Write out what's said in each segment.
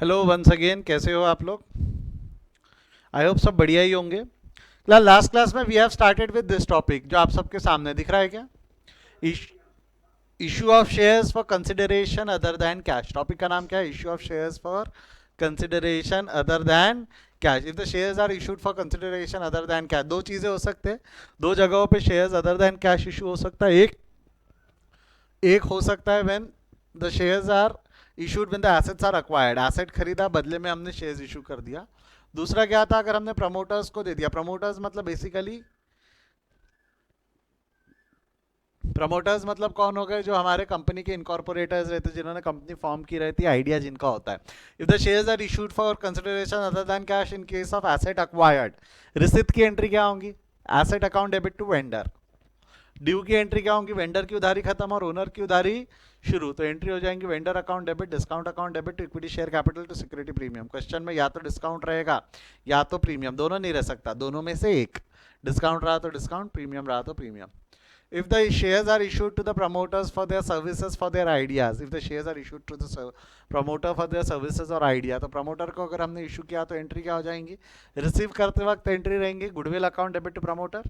Hello once again, कैसे हो आप लोग? आई होप सब बढ़िया ही होंगे। लास्ट क्लास में we have started with this topic जो आप सबके सामने दिख रहा है क्या? Issue of shares for consideration other than cash. Topic का नाम क्या है? Issue of shares for consideration other than cash. If the shares are issued for consideration other than cash, दो चीजें हो सकते हैं। दो जगहों पे shares other than cash issue हो सकता है। एक एक हो सकता है when the shares are issued when the assets are acquired. Asset खरीदा, बदले में हमने शेयर्स इशू कर दिया। दूसरा क्या था? अगर हमने प्रमोटर्स को दे दिया। प्रमोटर्स मतलब बेसिकली, प्रमोटर्स मतलब कौन हो गए? जो हमारे कंपनी के इनकॉर्पोरेटर्स रहते हैं, जिन्होंने कंपनी फॉर्म की रहती है, आइडिया जिनका होता है। If the shares are issued for consideration other than cash in case of asset acquired, receipt की एंट्री क्या होंगी? Asset account debit to vendor. Due की एंट्री क्या होंगी? वेंडर की उधारी खत्म और ओनर की उधारी शुरू। तो एंट्री हो जाएंगी vendor account debit, discount account debit to equity share capital to security premium. Question में या तो डिस्काउंट रहेगा या तो प्रीमियम, दोनों नहीं रह सकता, दोनों में से एक। डिस्काउंट रहा तो डिस्काउंट, प्रीमियम रहा तो premium. If the shares are issued to the promoters for their services, for their ideas, if the shares are issued to the promoter for their services और idea, तो promoter को अगर हमने issue किया तो entry क्या हो जाएंगी? रिसीव करते वक्त एंट्री रहेंगी goodwill account debit to promoter.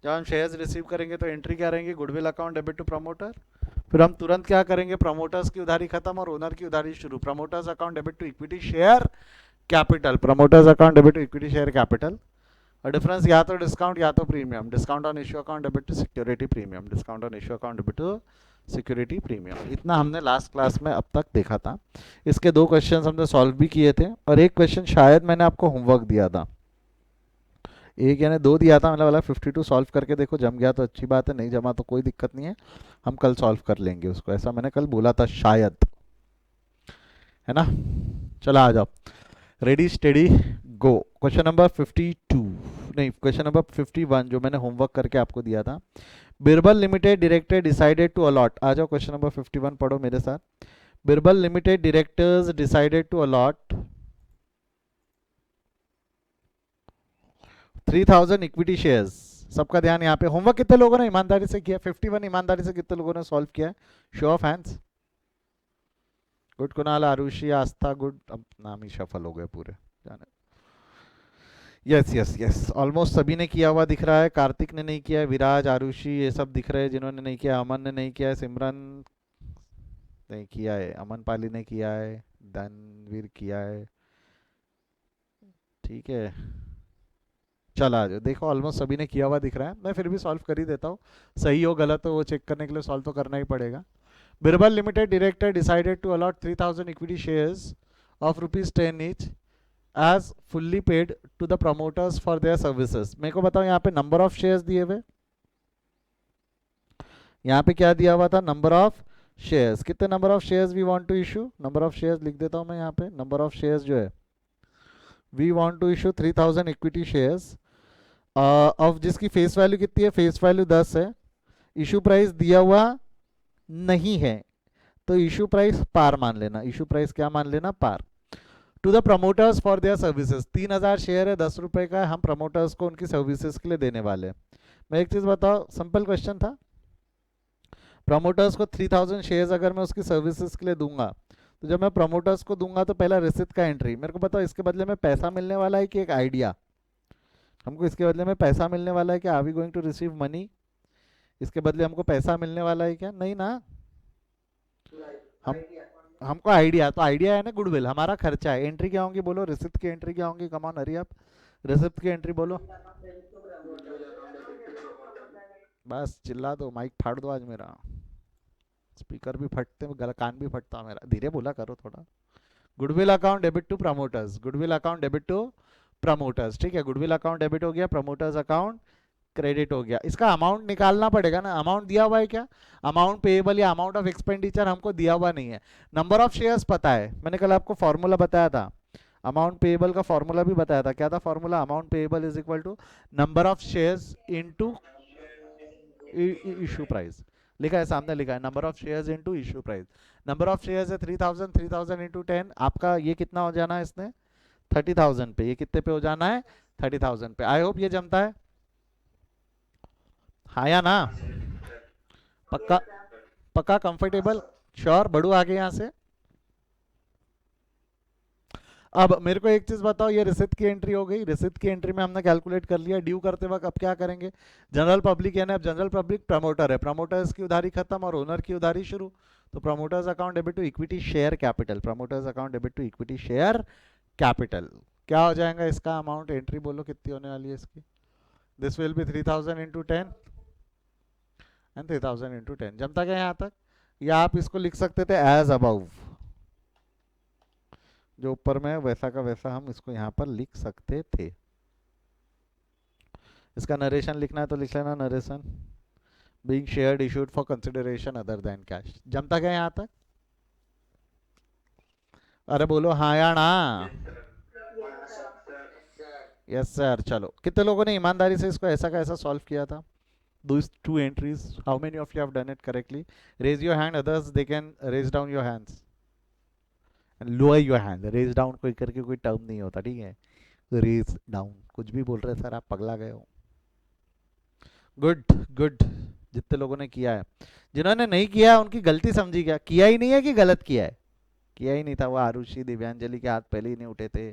जब हम शेयर्स रिसीव करेंगे तो एंट्री क्या रहेंगी? Goodwill account debit to promoter. फिर हम तुरंत क्या करेंगे? प्रमोटर्स की उधारी खत्म और ओनर की उधारी शुरू। Promoters account debit to equity share capital, promoters account debit to equity share capital. और डिफरेंस या तो डिस्काउंट या तो premium. Discount on issue account debit to security premium, discount on issue account debit to security premium. इतना हमने last class में अब तक देखा था। इसके दो क्वेश्चंस हमने सॉल्व भी किए थे और एक क्वेश्चन शायद मैंने आपको होमवर्क दिया था। एक यानी दो दिया था, मतलब वाला 52 सॉल्व करके देखो, जम गया तो अच्छी बात है, नहीं जमा तो कोई दिक्कत नहीं है, हम कल सॉल्व कर लेंगे उसको, ऐसा मैंने कल बोला था शायद, है ना? चलो आ जाओ, रेडी स्टेडी गो। क्वेश्चन नंबर 52, नहीं क्वेश्चन नंबर 51 जो मैंने होमवर्क करके आपको दिया था। Birbal limited director decided to allot, आ जाओ क्वेश्चन नंबर 51 पढ़ो मेरे साथ। Birbal limited directors decided to allot 3000 equity shares. सबका ध्यान यहाँ पे। होमवर्क कितने लोगों ने ईमानदारी से किया? 51 ईमानदारी से कितने लोगों ने सॉल्व किया? Show of hands. Good Kunal, Arushi, Aastha, good. अब नाम ही सफल हो गए पूरे, जाने। यस यस यस, ऑलमोस्ट सभी ने किया हुआ दिख रहा है। कार्तिक ने नहीं किया है, विराज, आरुषि ये सब दिख रहे हैं जिन्होंने नहीं किया। अमन ने नहीं किया है, सिमरन नहीं किया है, अमन पाली ने किया है, दानवीर किया है, ठीक है। चला जाओ, देखो ऑलमोस्ट सभी ने किया हुआ दिख रहा है। मैं फिर भी सॉल्व कर ही देता हूँ, सही हो गलत हो वो चेक करने के लिए सॉल्व तो करना ही पड़ेगा। Birbal limited director decided to allot 3000 equity shares of ₹10 each as fully paid to the promoters for their services. मेरे को बताओ यहाँ पे नंबर ऑफ शेयर्स दिए हुए, यहाँ पे क्या दिया हुआ था? Number of shares. कितने number of shares we want to issue? Number of shares लिख देता हूँ मैं यहाँ पे। नंबर ऑफ शेयर्स जो है, we want to issue 3000 equity shares of, जिसकी फेस वैल्यू कितनी है? फेस वैल्यू 10 है। इशू प्राइस दिया हुआ नहीं है, तो इशू प्राइस पार मान लेना। इशू प्राइस क्या मान लेना? Par. To the promoters for their services, 3000 share है, 10 रुपए का है, हम प्रमोटर्स को उनकी सर्विसेज के लिए देने वाले हैं। मैं एक चीज बताओ, सिंपल क्वेश्चन था। प्रमोटर्स को 3000 शेयर्स अगर मैं उसकी सर्विसेज के लिए दूंगा, तो जब मैं प्रमोटर्स को दूंगा तो पहला रिसिप्ट का एंट्री। मेरे को बताओ इसके बदले में पैसा मिलने वाला है कि एक आइडिया? हमको इसके बदले में पैसा मिलने वाला है क्या? Are we going to receive money? इसके बदले हमको पैसा मिलने वाला है क्या? नहीं ना। हम हमको आइडिया, तो आइडिया है ना गुडविल, हमारा खर्चा है। एंट्री क्या होंगी बोलो? रिसिप्ट की एंट्री क्या होंगी? कमान हरी आप, रिसिप्ट की एंट्री बोलो। बस चिल्ला दो, माइक फाड़ दो आज मेरा, स्पीकर भी फटते, गला कान भी फटता मेरा, धीरे बोला करो थोड़ा। Goodwill account debit to promoters, goodwill account debit to promoters, ठीक है। गुडविल अकाउंट डेबिट हो गया, प्रमोटर्स अकाउंट क्रेडिट हो गया। इसका अमाउंट निकालना पड़ेगा ना, अमाउंट दिया हुआ है क्या? अमाउंट पेएबल या अमाउंट ऑफ एक्सपेंडिचर हमको दिया हुआ नहीं है। नंबर ऑफ शेयर्स पता है, मैंने कल आपको फॉर्मूला बताया था, अमाउंट पेएबल का फॉर्मूला भी बताया था। क्या था formula? Amount payable is equal to number of shares into issue price. लिखा है सामने, लिखा है number of shares into issue price. Number of shares है 3000, 3000 इंटू 10, आपका ये कितना हो जाना है इसने? 30,000 पे। ये कितने पे हो जाना है? 30,000 पे। आई होप ये जमता है, हाँ या ना? पक्का? पक्का कंफर्टेबल? श्योर? बढ़ू आगे यहाँ से? अब मेरे को एक चीज बताओ, ये रिसिप्ट की एंट्री हो गई, रिसिप्ट की एंट्री में हमने कैलकुलेट कर लिया, ड्यू करते वक्त अब क्या करेंगे, जनरल पब्लिक यानी अब जनरल पब्लिक प्रमोटर है, प्रमोटर्स की उधारी खत्म और ओनर की उधारी शुरू, तो promoters account debit to equity share capital, promoters account debit to equity share capital. क्या हो जाएगा इसका अमाउंट, एंट्री बोलो कितनी होने वाली है इसकी, this will B 3000 into 10 and 3000 into 10, जमता क्या यहाँ तक, या आप इसको लिख सकते थे एज अबाउ, जो ऊपर में वैसा का वैसा हम इसको यहाँ पर लिख सकते थे। इसका नरेशन लिखना है तो लिख लेना, narration being shared issued for consideration other than cash, जमता क्या यहाँ तक, अरे बोलो हाँ या ना। यस सर, चलो कितने लोगों ने ईमानदारी से इसको ऐसा का ऐसा सॉल्व किया था, those two entries, how many of you have done it correctly, raise your hand, others they can raise down your hands and lower your hand, raise down कोई करके कोई टर्म नहीं होता, ठीक है, रेज डाउन कुछ भी बोल रहे हैं सर, आप पगला गए हो। गुड गुड, जितने लोगों ने किया है, जिन्होंने नहीं किया है उनकी गलती समझी, क्या किया ही नहीं है कि गलत किया है, किया ही नहीं था, वो आरुषि दिव्यांजलि के हाथ पहले ही नहीं उठे थे,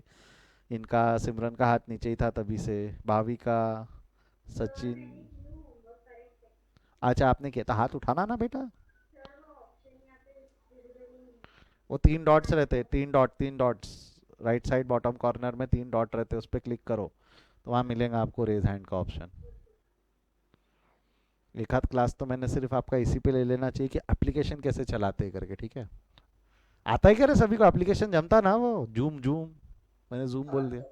इनका सिमरन का हाथ नीचे ही था तभी से, भाविका, सचिन, अच्छा आपने किया था, हाथ उठाना ना बेटा, वो तीन डॉट्स रहते हैं, तीन dots, right side bottom corner में तीन डॉट रहते हैं, उस पर क्लिक करो तो वहाँ मिलेगा आपको रेज हैंड का ऑप्शन। एक आध क्लास तो मैंने सिर्फ आपका इसी पे ले लेना चाहिए कि एप्लीकेशन कैसे चलाते हैं करके, ठीक है, आता है क्या रे सभी को एप्लीकेशन, जमता ना वो जूम, जूम मैंने जूम बोल दिया,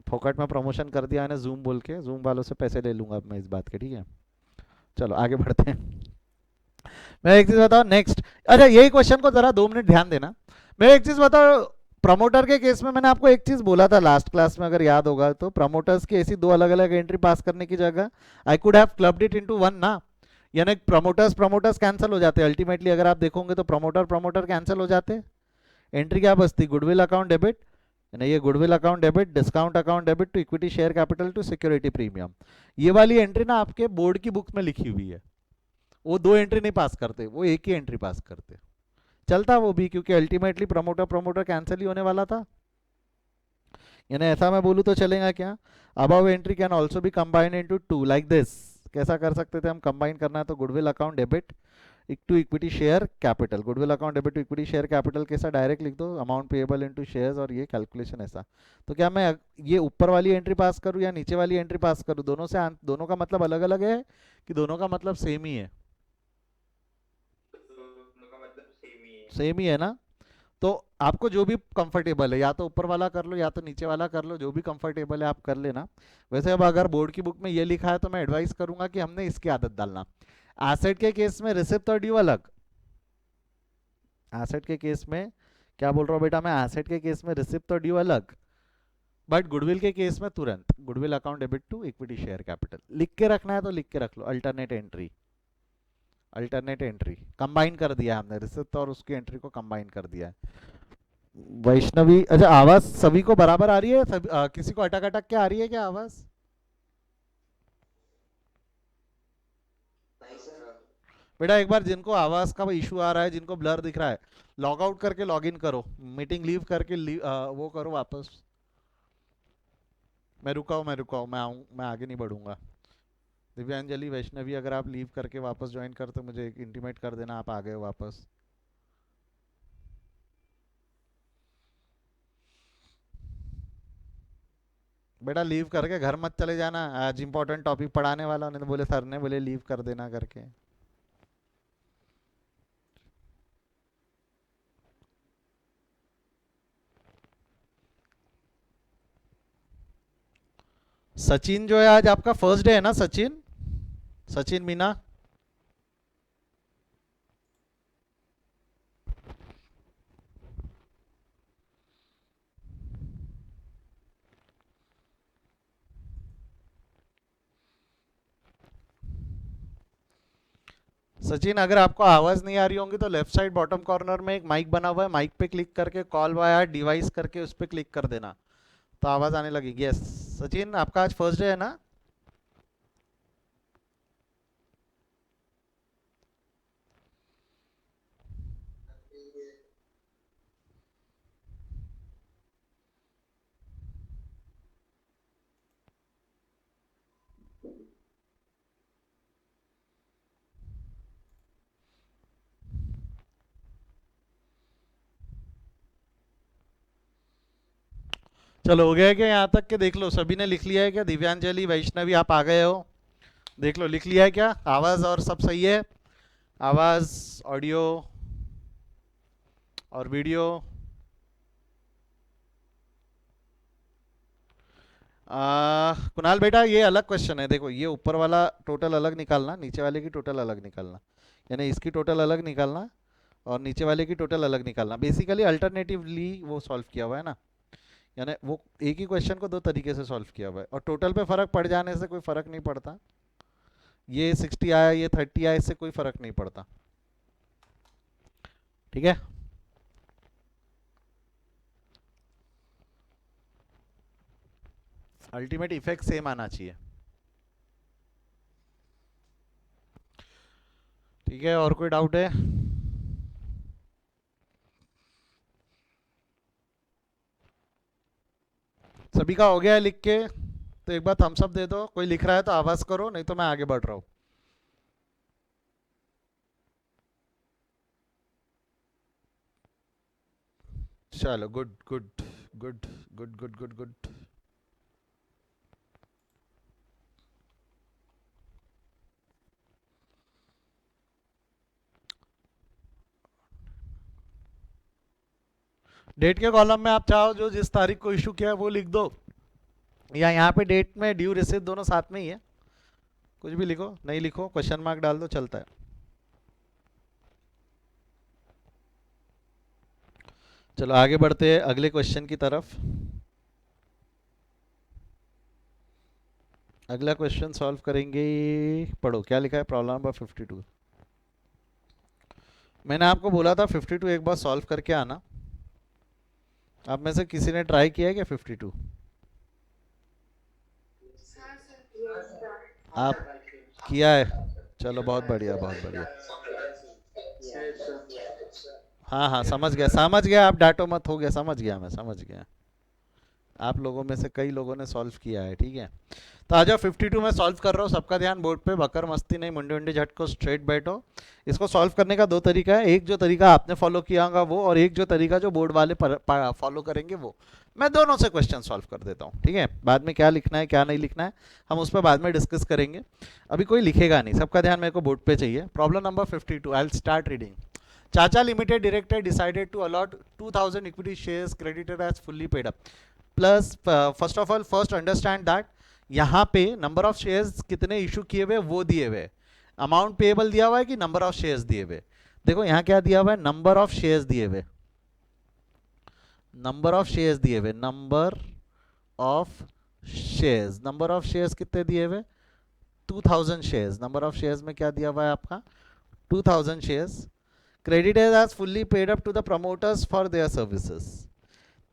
फोकट में प्रमोशन कर दिया मैंने जूम बोल के, जूम वालों से पैसे ले लूंगा अब मैं इस बात के, ठीक है। चलो आगे बढ़ते हैं, मैं एक चीज बताओ नेक्स्ट, अच्छा यही क्वेश्चन को जरा 2 मिनट ध्यान देना, मैं एक चीज बताओ, प्रमोटर के केस में मैंने आपको एक चीज बोला था लास्ट क्लास में अगर याद होगा तो, प्रमोटर्स की ऐसी दो अलग अलग एंट्री पास करने की जगह I could have clubbed it into one ना, यानी प्रमोटर्स प्रमोटर्स कैंसिल हो जाते हैं अल्टीमेटली, अगर आप देखोगे तो प्रमोटर प्रमोटर कैंसिल हो जाते, एंट्री क्या बचती, गुडविल अकाउंट डेबिट, यानी ये goodwill account debit, discount account debit to equity share capital to security premium, ये वाली एंट्री ना आपके बोर्ड की बुक में लिखी हुई है, वो दो एंट्री नहीं पास करते, वो एक ही एंट्री पास करते, चलता वो भी, क्योंकि अल्टीमेटली प्रमोटर प्रमोटर कैंसिल ही होने वाला था, यानी ऐसा मैं बोलूँ तो चलेगा क्या, above entry can also be combined into two like this, कैसा कर सकते थे हम, कंबाइन करना है तो goodwill account debit to equity share capital, goodwill account debit to equity share capital कैसा डायरेक्ट लिख दो, अमाउंट पेएबल इनटू शेयर्स और ये कैलकुलेशन ऐसा, तो क्या मैं ये ऊपर वाली एंट्री पास करूँ या नीचे वाली एंट्री पास करूँ, दोनों से दोनों का मतलब अलग अलग है कि दोनों का मतलब सेम ही है, सेम ही है ना, तो आपको जो भी कंफर्टेबल है, या तो ऊपर वाला कर लो या तो नीचे वाला कर लो, जो भी कंफर्टेबल है आप कर लेना। वैसे अब अगर बोर्ड की बुक में ये लिखा है तो मैं एडवाइस करूंगा कि हमने इसकी आदत डालना, एसेट के केस में रिसिप्ट और ड्यू अलग, एसेट के केस में, क्या बोल रहा हूँ बेटा मैं, एसेट के केस में रिसिप्ट और ड्यू अलग, बट गुडविल के केस में तुरंत goodwill account debit to equity share capital लिख के रखना है तो लिख के रख लो, alternate entry, alternate entry combine कर दिया हमने, रिसिप्ट और उसकी एंट्री को कंबाइन कर दिया है। वैष्णवी, अच्छा आवाज सभी को बराबर आ रही है, सभी, किसी को अटक अटक के आ रही है क्या आवाज, बेटा एक बार जिनको आवाज का इशू आ रहा है, जिनको ब्लर दिख रहा है, लॉग आउट करके लॉग इन करो, मीटिंग लीव करके वो करो वापस, मैं रुका हूँ, मैं आऊँ, मैं आगे नहीं बढ़ूंगा, दिव्यांजलि वैष्णवी अगर आप लीव करके वापस ज्वाइन करते मुझे इंटीमेट कर देना आप आ गए हो वापस, बेटा लीव करके घर मत चले जाना, आज इंपॉर्टेंट टॉपिक पढ़ाने वाला, उन्होंने बोले सर ने बोले लीव कर देना करके। सचिन जो है आज आपका फर्स्ट डे है ना, सचिन, सचिन मीना, सचिन अगर आपको आवाज नहीं आ रही होंगी तो लेफ्ट साइड बॉटम कॉर्नर में एक माइक बना हुआ है, माइक पे क्लिक करके कॉल वाया डिवाइस करके उस पर क्लिक कर देना तो आवाज आने लगेगी। यस सचिन आपका आज फर्स्ट डे है ना, चलो हो गया है क्या यहाँ तक के? देख लो सभी ने लिख लिया है क्या? दिव्यांजलि, वैष्णवी, आप आ गए हो? देख लो लिख लिया है क्या? आवाज और सब सही है? आवाज, ऑडियो और वीडियो। कुणाल बेटा ये अलग क्वेश्चन है, देखो ये ऊपर वाला टोटल अलग निकालना, नीचे वाले की टोटल अलग निकालना, यानी इसकी टोटल अलग निकालना और नीचे वाले की टोटल अलग निकालना। बेसिकली अल्टरनेटिवली वो सॉल्व किया हुआ है ना, यानी वो एक ही क्वेश्चन को दो तरीके से सॉल्व किया हुआ है और टोटल पे फर्क पड़ जाने से कोई फर्क नहीं पड़ता। ये 60 आया, ये 30 आया, इससे कोई फर्क नहीं पड़ता। ठीक है, अल्टीमेट इफेक्ट सेम आना चाहिए। ठीक है, और कोई डाउट है? सभी का हो गया है लिख के? तो एक बार थम्स अप दे दो, कोई लिख रहा है तो आवाज करो, नहीं तो मैं आगे बढ़ रहा हूँ। चलो good good good good good good good. Date के कॉलम में आप चाहो जो जिस तारीख को इशू किया है वो लिख दो, या यहाँ पे डेट में ड्यू रिसीव दोनों साथ में ही है, कुछ भी लिखो, नहीं लिखो क्वेश्चन मार्क डाल दो, चलता है। चलो आगे बढ़ते हैं अगले क्वेश्चन की तरफ। अगला क्वेश्चन सॉल्व करेंगे, पढ़ो क्या लिखा है प्रॉब्लम नंबर 52। मैंने आपको बोला था 52 एक बार सॉल्व करके आना। आप में से किसी ने ट्राई किया है क्या 52? आप किया है? चलो बहुत बढ़िया बहुत बढ़िया। हाँ हाँ समझ गया, आप डांटो मत, हो गया, समझ गया, मैं समझ गया। आप लोगों में से कई लोगों ने सॉल्व किया है, ठीक है। तो आ जाओ 52 में सॉल्व कर रहा हूँ, सबका ध्यान बोर्ड पे, बकर मस्ती नहीं, मुंडे मुंडे झटको, स्ट्रेट बैठो। इसको सॉल्व करने का दो तरीका है, एक जो तरीका आपने फॉलो किया होगा वो, और एक जो तरीका जो बोर्ड वाले फॉलो करेंगे वो। मैं दोनों से क्वेश्चन सॉल्व कर देता हूँ, ठीक है। बाद में क्या लिखना है क्या नहीं लिखना है हम उस पर बाद में डिस्कस करेंगे, अभी कोई लिखेगा नहीं, सबका ध्यान मेरे को बोर्ड पे चाहिए। Problem number 52, I will start reading. Chacha Limited director decided to allot 2000 equity shares credited as fully paid up. Plus first of all first understand that यहाँ पे नंबर ऑफ शेयर्स कितने इशू किए हुए वो दिए हुए, अमाउंट पेएबल दिया हुआ है कि नंबर ऑफ शेयर्स दिए हुए। देखो यहाँ क्या दिया हुआ है, नंबर ऑफ शेयर्स दिए हुए, नंबर ऑफ शेयर्स दिए हुए, number of shares, number of shares कितने दिए हुए, 2000 शेयर्स। नंबर ऑफ शेयर्स में क्या दिया हुआ है आपका, 2000 shares. Creditors has fully paid up to the promoters for their services.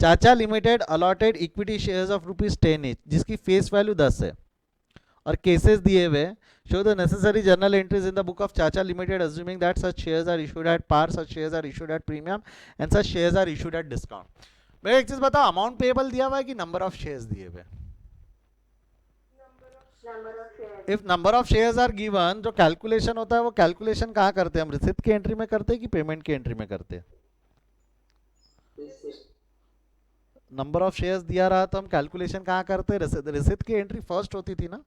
Chacha limited allotted equity shares of rupees 10 each, जिसकी फेस वैल्यू 10 है, और केसेस दिए हुए, show the necessary journal entries in the book of Chacha limited assuming that such shares are issued at par, such shares are issued at premium and such shares are issued at discount. मैं एक चीज बताओ, amount payable दिया हुआ है कि number of shares दिए हुए? If number of shares are given, जो कैलकुलेशन होता है वो कैलकुलेशन कहाँ करते हैं हम, रिसिप्ट की एंट्री में करते हैं कि पेमेंट की एंट्री में करते हैं? नंबर ऑफ शेयर्स दिया रहा तो हम कैलकुलेशन कहाँ करते हैं, रिसिप्ट की एंट्री फर्स्ट होती थी ना।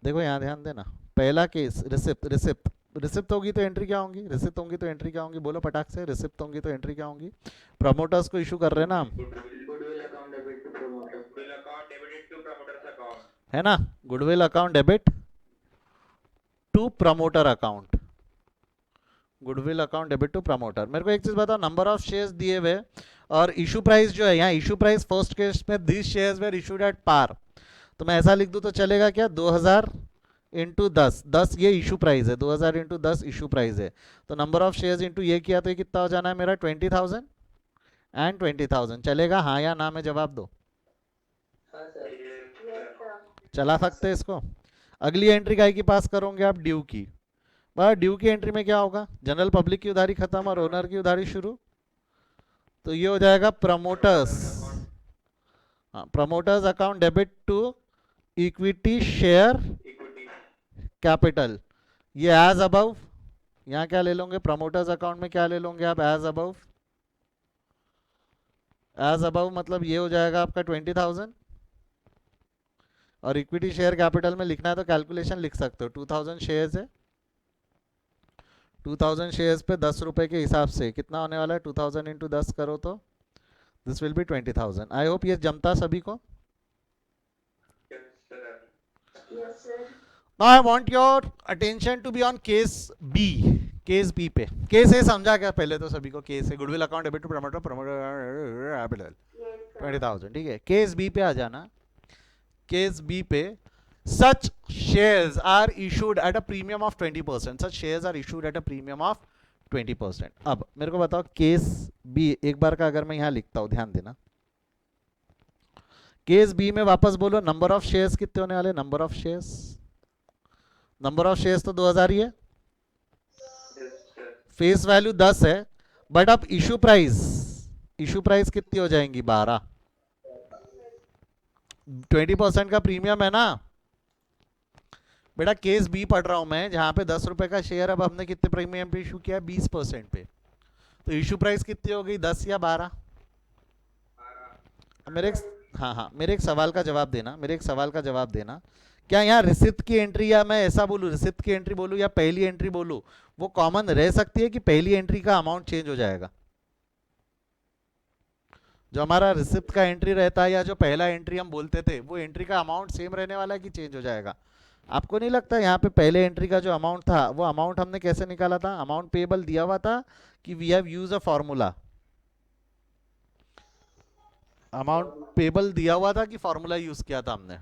देखो यहाँ ध्यान देना, पहला केस रिसिप्ट, रिसिप्ट रिसिप्ट होगी तो एंट्री क्या होंगी, रिसिप्ट होंगी तो एंट्री क्या होंगी, बोलो पटाख से, रिसिप्ट होंगी तो एंट्री क्या होंगी? प्रमोटर्स को इशू कर रहे हैं ना हम, है ना, goodwill account debit to promoter account, goodwill account debit to promoter. मेरे को एक चीज बताओ, नंबर ऑफ शेयर्स दिए हुए और इशू प्राइस जो है, यहाँ इशू प्राइस फर्स्ट केस में this shares were issued at par, तो मैं ऐसा लिख दूं तो चलेगा क्या, 2000 इंटू 10, 10 ये इशू प्राइस है, 2000 इंटू 10 इशू प्राइस है, तो नंबर ऑफ शेयर्स इंटू ये किया तो ये कितना हो जाना है मेरा, 20,000 एंड 20,000। चलेगा हाँ या ना में जवाब दो, चला सकते हैं इसको। अगली एंट्री काय की पास करोगे आप, ड्यू की। ड्यू की एंट्री में क्या होगा, जनरल पब्लिक की उधारी खत्म और ओनर की उधारी शुरू, तो ये हो जाएगा promoters, promoters account debit to equity share capital, ये एज अबव, यहाँ क्या ले लोगे प्रमोटर्स अकाउंट में, क्या ले लोगे आप एज अबव, एज अबव मतलब ये हो जाएगा आपका 20,000, और इक्विटी शेयर कैपिटल में लिखना है तो कैलकुलेशन लिख सकते हो। 2,000 शेयर्स है, 2,000 शेयर्स पे 10 रुपए के हिसाब से कितना होने वाला है, 2,000 इंटू 10 करो तो this will be 20,000। I hope ये जमता सभी को। Now I want your attention to be on case B. Case B पे, केस ए समझा क्या पहले तो सभी को? Case A goodwill account debit to promoter, promoter 20,000, ठीक है। केस बी पे आ जाना। केस बी पे such shares are issued at a premium of 20%, such shares are issued at a premium of 20%। अब मेरे को बताओ केस बी एक बार का अगर मैं यहां लिखता हूं, ध्यान देना। केस बी में वापस बोलो नंबर ऑफ शेयर्स कितने होने वाले? Number of shares, number of shares तो 2,000 ही है, फेस वैल्यू 10 है, बट अब इशू प्राइस, इशू प्राइस कितनी हो जाएंगी? 12। 20% का प्रीमियम है ना बेटा। केस बी पढ़ रहा हूं मैं, जहां पे 10 रुपए का शेयर, अब हमने कितने प्रीमियम पे इशू किया? 20% पे। तो इशू प्राइस कितनी हो गई? 10 या 12? मेरे एक, हाँ मेरे एक सवाल का जवाब देना, मेरे एक सवाल का जवाब देना। क्या यहाँ रिसिप्ट की एंट्री, या मैं ऐसा बोलूँ रिसिप्ट की एंट्री बोलूँ या पहली एंट्री बोलूँ, वो कॉमन रह सकती है कि पहली एंट्री का अमाउंट चेंज हो जाएगा? जो हमारा रिसिप्ट का एंट्री रहता है या जो पहला एंट्री हम बोलते थे, वो एंट्री का अमाउंट सेम रहने वाला है कि चेंज हो जाएगा? आपको नहीं लगता यहाँ पे पहले एंट्री का जो अमाउंट था, वो अमाउंट हमने कैसे निकाला था? अमाउंट पेएबल दिया हुआ था कि we have use a formula? Amount payable दिया हुआ था कि फॉर्मूला यूज किया था हमने?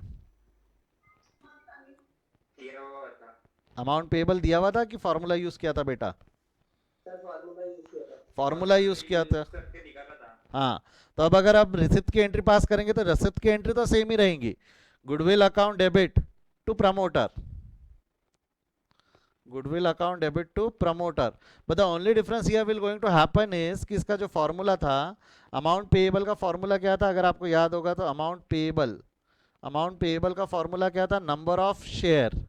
अमाउंट पेएबल दिया हुआ था कि फॉर्मूला यूज किया था बेटा? फॉर्मूला यूज किया था। हाँ, तो अब अगर आप रिसिप्ट की एंट्री पास करेंगे तो रिसिप्ट की एंट्री तो सेम ही रहेंगी। Goodwill account debit to promoter, goodwill account debit to promoter, but the only difference here will going to happen is कि इसका जो फॉर्मूला था, अमाउंट पेएबल का फॉर्मूला क्या था? अगर आपको याद होगा तो अमाउंट पेएबल, अमाउंट पेएबल का फॉर्मूला क्या था? Number of share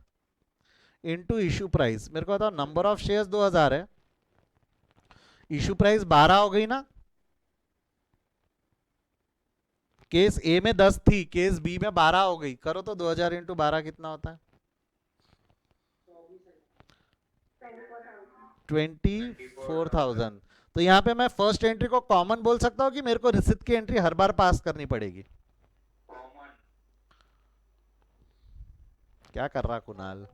into issue price. मेरे को बताओ, नंबर ऑफ शेयर्स 2,000 है, इशू प्राइस 12 हो गई ना? केस ए में 10 थी, केस बी में 12 हो गई। करो तो 2,000 इंटू 12 कितना होता है? 24,000। तो यहाँ पे मैं फर्स्ट एंट्री को कॉमन बोल सकता हूँ कि मेरे को रिसिप्ट की एंट्री हर बार पास करनी पड़ेगी? क्या कर रहा कुणाल?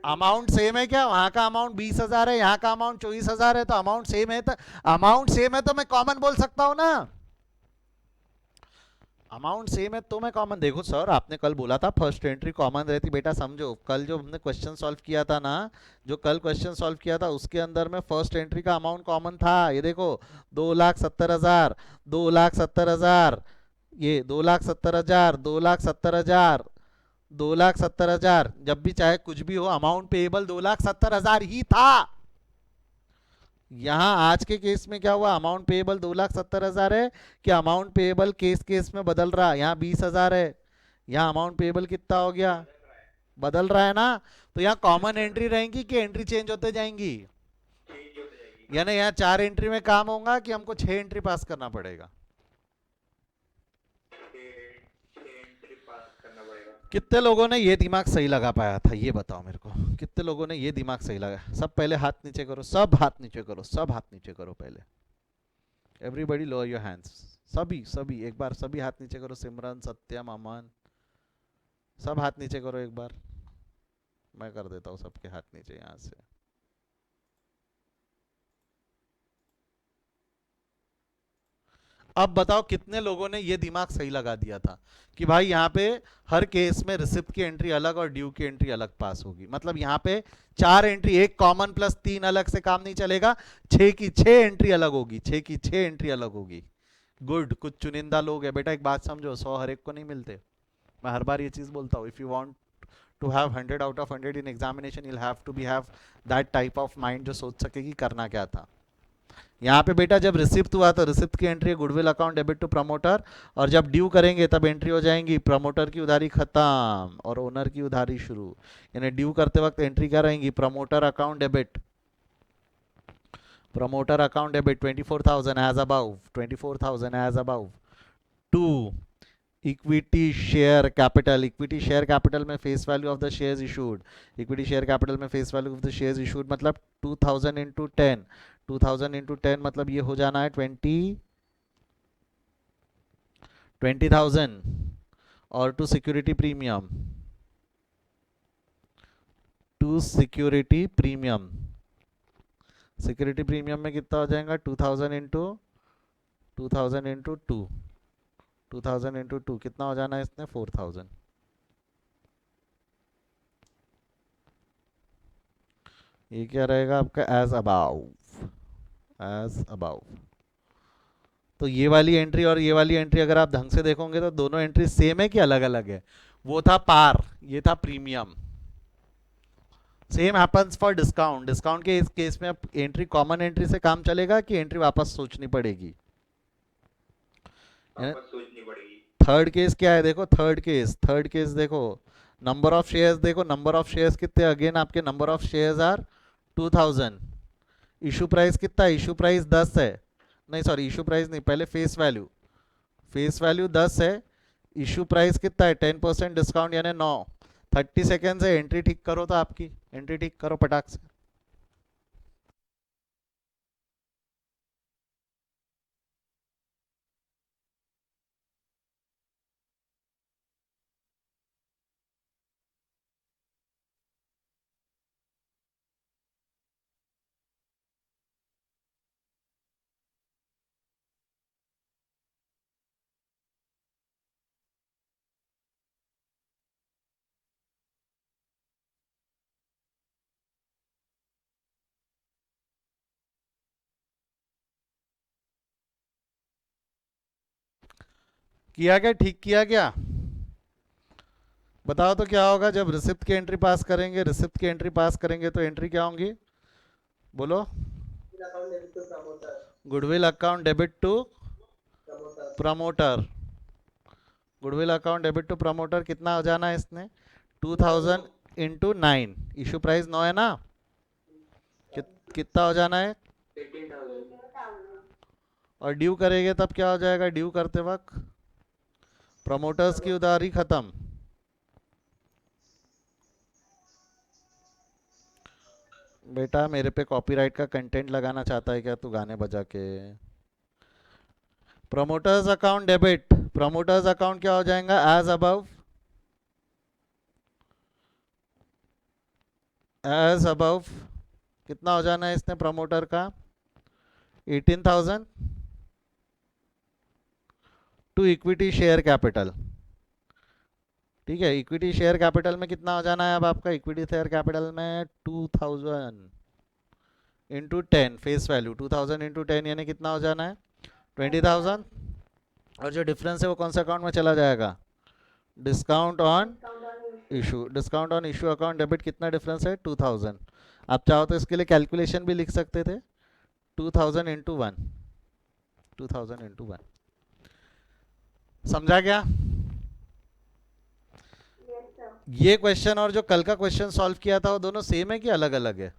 अमाउंट सेम है क्या? वहां का अमाउंट 20,000 है, यहाँ का अमाउंट 24,000 है, तो अमाउंट सेम है, तो अमाउंट सेम है तो मैं कॉमन बोल सकता हूं ना? अमाउंट सेम है तो मैं कॉमन। देखो सर, आपने कल बोला था फर्स्ट एंट्री कॉमन रहती। बेटा समझो, कल जो हमने क्वेश्चन सॉल्व किया था ना, जो कल क्वेश्चन सॉल्व किया था उसके अंदर में फर्स्ट एंट्री का अमाउंट कॉमन था। ये देखो 2,70,000, 2,70,000, ये 2,70,000, 2,70,000, 2,70,000। जब भी चाहे कुछ भी हो, अमाउंट पेएबल 2,70,000 ही था। यहां आज के केस में क्या हुआ? अमाउंट पेएबल 2,70,000 है कि अमाउंट पेएबल केस केस में बदल रहा है? यहाँ 20,000 है, यहाँ अमाउंट पेएबल कितना हो गया? बदल रहा है ना? तो यहाँ कॉमन एंट्री रहेंगी कि एंट्री चेंज होते जाएंगी? यानी यहाँ 4 एंट्री में काम होगा कि हमको 6 एंट्री पास करना पड़ेगा? कितने लोगों ने ये दिमाग सही लगा पाया था? ये बताओ मेरे को, कितने लोगों ने ये दिमाग सही लगा? सब पहले हाथ नीचे करो, सब हाथ नीचे करो, सब हाथ नीचे करो पहले। Everybody lower your hands. सभी सभी एक बार सभी हाथ नीचे करो। सिमरन, सत्यम, अमन, सब हाथ नीचे करो एक बार। मैं कर देता हूँ सबके हाथ नीचे यहाँ से। अब बताओ कितने लोगों ने ये दिमाग सही लगा दिया था कि भाई यहाँ पे हर केस में रिसिप्ट की एंट्री अलग और ड्यू की एंट्री अलग पास होगी। मतलब यहाँ पे 4 एंट्री, एक कॉमन प्लस 3 अलग से काम नहीं चलेगा। 6 की 6 एंट्री अलग होगी, 6 की 6 एंट्री अलग होगी। गुड, कुछ चुनिंदा लोग है बेटा। एक बात समझो, 100 हर एक को नहीं मिलते। मैं हर बार ये चीज बोलता हूँ, if you want to have 100 out of 100 in examination, you have to be have that type of mind जो सोच सके कि करना क्या था। यहाँ पे बेटा जब रिसिप्ट हुआ तो रिसिप्ट की एंट्री है goodwill account debit to promoter, और जब ड्यू करेंगे तब एंट्री हो जाएंगी प्रमोटर की उधारी खत्म और ओनर की उधारी शुरू। यानी ड्यू करते वक्त एंट्री क्या रहेंगी? Promoter account debit, promoter account debit 24,000 as above, 24,000 as above. 2 equity share capital में face value of the shares issued, equity share capital में face value of the shares issued मतलब 2000 into 10, 2000 into 10 मतलब ये हो जाना है 20,000 और to security premium, security premium में कितना हो जाएगा 2000 इंटू 2000 इंटू 2, 2000 इंटू 2 कितना हो जाना है इसमें 4000। ये क्या रहेगा आपका एज अबाउ। तो ये वाली एंट्री और ये वाली एंट्री अगर आप ढंग से देखोगे तो दोनों एंट्री सेम है कि अलग अलग है? वो था पार, ये था premium. Same happens for discount, discount के इस केस में अब एंट्री कॉमन एंट्री से काम चलेगा कि एंट्री वापस सोचनी पड़ेगी? थर्ड केस क्या है देखो, थर्ड केस देखो, नंबर ऑफ शेयर्स देखो, नंबर ऑफ शेयर्स कितने, अगेन आपके number of shares are 2000, issue price कितना है, इशू प्राइस 10 है, नहीं सॉरी इशू प्राइस नहीं, पहले फेस वैल्यू 10 है, इशू प्राइस कितना है 10% डिस्काउंट यानी 9, 30 सेकेंड से एंट्री ठीक करो, तो आपकी एंट्री ठीक करो पटाख से। किया क्या, ठीक किया क्या? बताओ तो क्या होगा जब रिसिप्ट की एंट्री पास करेंगे, रिसिप्ट की एंट्री पास करेंगे तो एंट्री क्या होंगी, बोलो? Goodwill account debit to promoter, goodwill account debit to promoter कितना हो जाना है इसने 2000 इंटू 9, इशू प्राइस 9 है ना, कितना हो जाना है 18,000 और ड्यू करेंगे तब क्या हो जाएगा, ड्यू करते वक्त प्रमोटर्स की उधारी खत्म। बेटा मेरे पे कॉपीराइट का कंटेंट लगाना चाहता है क्या तू गाने बजा के? Promoters account debit, promoters account क्या हो जाएगा एज अबव कितना हो जाना है इसने प्रमोटर का 18,000 टू इक्विटी शेयर कैपिटल, ठीक है, इक्विटी शेयर कैपिटल में कितना हो जाना है अब आपका, इक्विटी शेयर कैपिटल में 2000 इंटू 10 फेस वैल्यू, 2000 इंटू 10 यानी कितना हो जाना है 20,000, और जो डिफरेंस है वो कौन से अकाउंट में चला जाएगा, discount on issue account debit, कितना डिफरेंस है 2000। आप चाहो तो इसके लिए कैलकुलेशन भी लिख सकते थे 2000 इंटू 1, 2000 इंटू 1, समझा क्या? ये क्वेश्चन और जो कल का क्वेश्चन सॉल्व किया था वो दोनों सेम है कि अलग अलग है?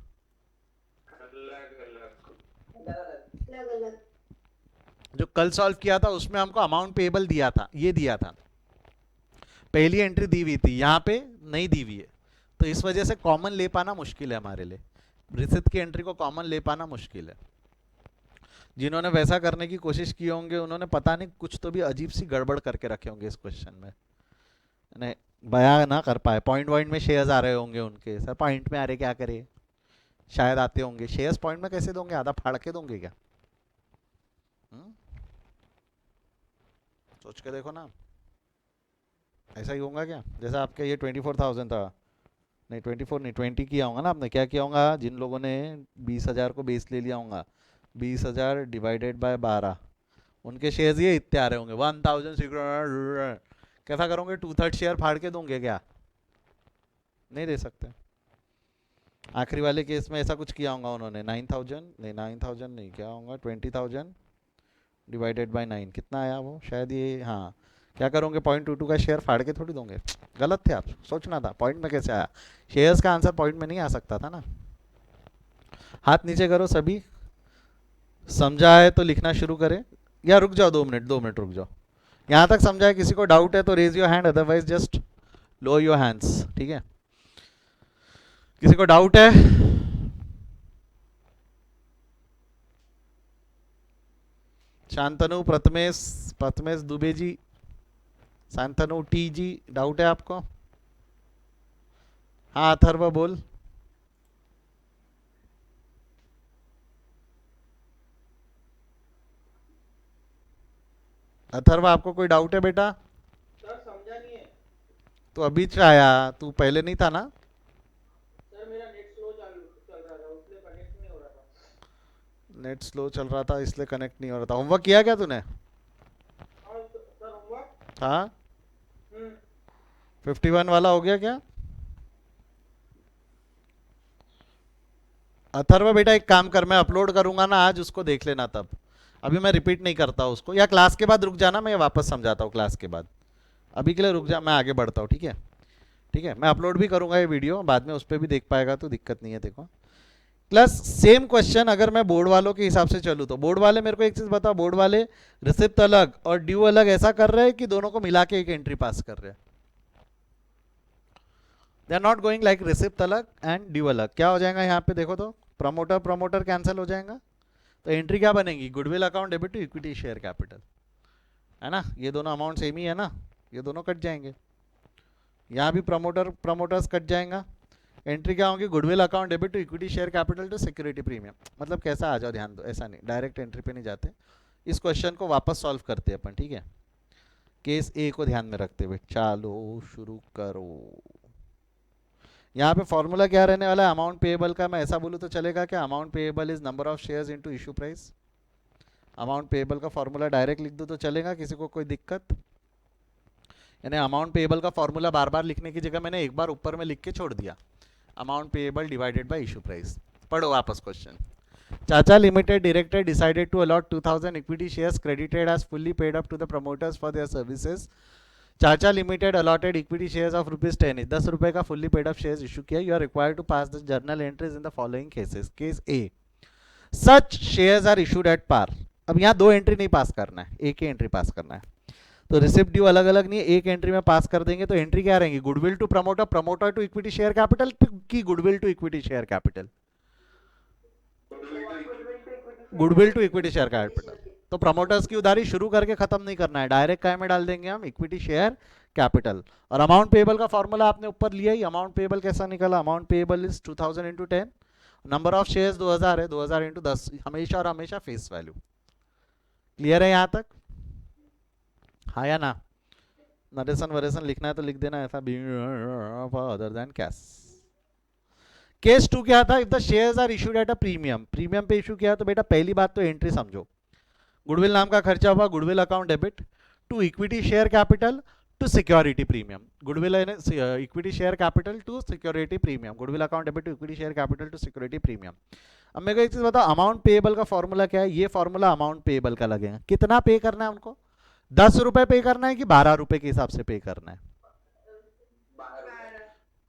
जो कल सॉल्व किया था उसमें हमको अमाउंट पेएबल दिया था, ये दिया था, पहली एंट्री दी हुई थी, यहाँ पे नहीं दी हुई है, तो इस वजह से कॉमन ले पाना मुश्किल है हमारे लिए, रिसिप्ट की एंट्री को कॉमन ले पाना मुश्किल है। जिन्होंने वैसा करने की कोशिश की होंगे उन्होंने पता नहीं कुछ तो भी अजीब सी गड़बड़ करके रखे होंगे इस क्वेश्चन में, नहीं बयां ना कर पाए, पॉइंट वॉइंट में शेयर्स आ रहे होंगे उनके, सर पॉइंट में आ रहे क्या करे, शायद आते होंगे, शेयर्स पॉइंट में कैसे दोगे, आधा फाड़ के दोगे क्या? सोच के देखो ना, ऐसा ही होगा क्या? जैसा आपके ये 24,000 था, नहीं 24 नहीं 20 किया होगा ना आपने, क्या किया होगा जिन लोगों ने 20,000 को बेस ले लिया होगा, 20,000 डिवाइडेड बाय 12, उनके शेयर्स ये इतने आ रहे होंगे 1,600, कैसा करोगे 2/3 शेयर फाड़ के दोगे क्या? नहीं दे सकते। आखिरी वाले केस में ऐसा कुछ किया होगा उन्होंने, 9,000 नहीं 9,000 नहीं, क्या होगा 20,000 डिवाइडेड बाय 9 कितना आया वो, शायद ये, हाँ क्या करोगे 0.22 का शेयर फाड़ के थोड़ी दोगे, गलत थे आप, सोचना था पॉइंट में कैसे आया, शेयर्स का आंसर पॉइंट में नहीं आ सकता था ना। हाथ नीचे करो सभी, समझा है तो लिखना शुरू करें, या रुक जाओ 2 मिनट, 2 मिनट रुक जाओ। यहाँ तक समझा है? किसी को डाउट है तो raise your hand, otherwise just low your hands, ठीक है? किसी को डाउट है? शांतनु, प्रथमेश, प्रथमेश दुबे जी, शांतनु टी जी, डाउट है आपको? हाँ अथर्व बोल। अथर्व आपको कोई डाउट है बेटा? सर समझा नहीं है। तो अभी आया, तू पहले नहीं था ना? सर मेरा नेट स्लो चल रहा था, उसलिए कनेक्ट नहीं हो रहा था। नेट स्लो चल रहा था इसलिए कनेक्ट नहीं हो रहा था। होमवर्क किया क्या तूने? और सर होमवर्क। हाँ 51 वाला हो गया क्या? अथर्व बेटा एक काम कर, मैं अपलोड करूंगा ना आज, उसको देख लेना तब। अभी मैं रिपीट नहीं करता उसको, या क्लास के बाद रुक जाना, मैं वापस समझाता हूँ क्लास के बाद। अभी के लिए रुक जा, मैं आगे बढ़ता हूँ, ठीक है? ठीक है, मैं अपलोड भी करूंगा ये वीडियो, बाद में उस पर भी देख पाएगा तो दिक्कत नहीं है। देखो प्लस सेम क्वेश्चन अगर मैं बोर्ड वालों के हिसाब से चलूँ तो बोर्ड वाले, मेरे को एक चीज़ बताओ, बोर्ड वाले रिसिप्ट अलग और ड्यू अलग ऐसा कर रहे हैं कि दोनों को मिला के एक एंट्री पास कर रहे हैं? They are not going like receipt अलग एंड ड्यू अलग। क्या हो जाएगा यहाँ पे देखो तो, प्रमोटर प्रमोटर कैंसिल हो जाएगा, तो एंट्री क्या बनेगी? Goodwill account debit to equity share capital, है ना? ये दोनों अमाउंट सेम ही है ना, ये दोनों कट जाएंगे। यहाँ भी प्रमोटर्स कट जाएगा। एंट्री क्या होगी? Goodwill account debit to equity share capital to security premium. मतलब कैसा, आ जाओ ध्यान दो, ऐसा नहीं डायरेक्ट एंट्री पे नहीं जाते, इस क्वेश्चन को वापस सॉल्व करते हैं अपन, ठीक है? केस ए को ध्यान में रखते हुए चलो शुरू करो। यहाँ पे फॉर्मूला क्या रहने वाला है अमाउंट पेएबल का? मैं ऐसा बोलूँ तो चलेगा क्या? Amount payable is number of shares into issue price. Amount payable का फॉर्मूला डायरेक्ट लिख दो तो चलेगा? किसी को कोई दिक्कत? यानी अमाउंट पेएबल का फॉर्मूला बार बार लिखने की जगह मैंने एक बार ऊपर में लिख के छोड़ दिया, amount payable divided by issue price. पढ़ो वापस question. Chacha Limited director decided to allot 2000 equity shares credited as fully paid up to the promoters for their services. Chacha Limited allotted equity shares of rupees 10 each. 10 रुपए का fully paid up shares issue किया. You are required to pass the journal entries in the following cases. Case A, such shares are issued at par. अब यहाँ दो entry नहीं पास करना है, एक ही एंट्री पास करना है। तो रिसिप्ट ड्यू अलग अलग नहीं है, एक एंट्री में पास कर देंगे। तो एंट्री क्या रहेंगी? Goodwill to promoter, promoter to equity share capital की goodwill to equity share capital? Goodwill to equity share capital. तो प्रमोटर्स की उधारी शुरू करके खत्म नहीं करना है, डायरेक्ट काय में डाल देंगे हम? Equity share capital. और अमाउंट पेएबल का फॉर्मूला आपने ऊपर लिया ही। अमाउंट पेएबल कैसा निकला? Amount payable is 2000 into 10, number of shares 2000 है, 2000 इंटू 10, हमेशा और हमेशा फेस वैल्यू। क्लियर है यहाँ तक? हाँ या ना? नरेशन वरेशन लिखना है तो लिख देना, ऐसा अदर देन कैश। केस 2 क्या था? If the shares are issued at a premium, premium पे इशू किया तो बेटा पहली बात तो एंट्री समझो, गुडविल नाम का खर्चा हुआ, goodwill account debit to equity share capital to security premium. Goodwill equity share capital to security premium, goodwill account debit to equity share capital to security premium. अब मेरे को एक चीज बताओ, अमाउंट पेएबल का फॉर्मूला क्या है? ये फॉर्मूला अमाउंट पेएबल का लगेगा। कितना पे करना है उनको? 10 रुपए पे करना है कि 12 रुपए के हिसाब से पे करना है?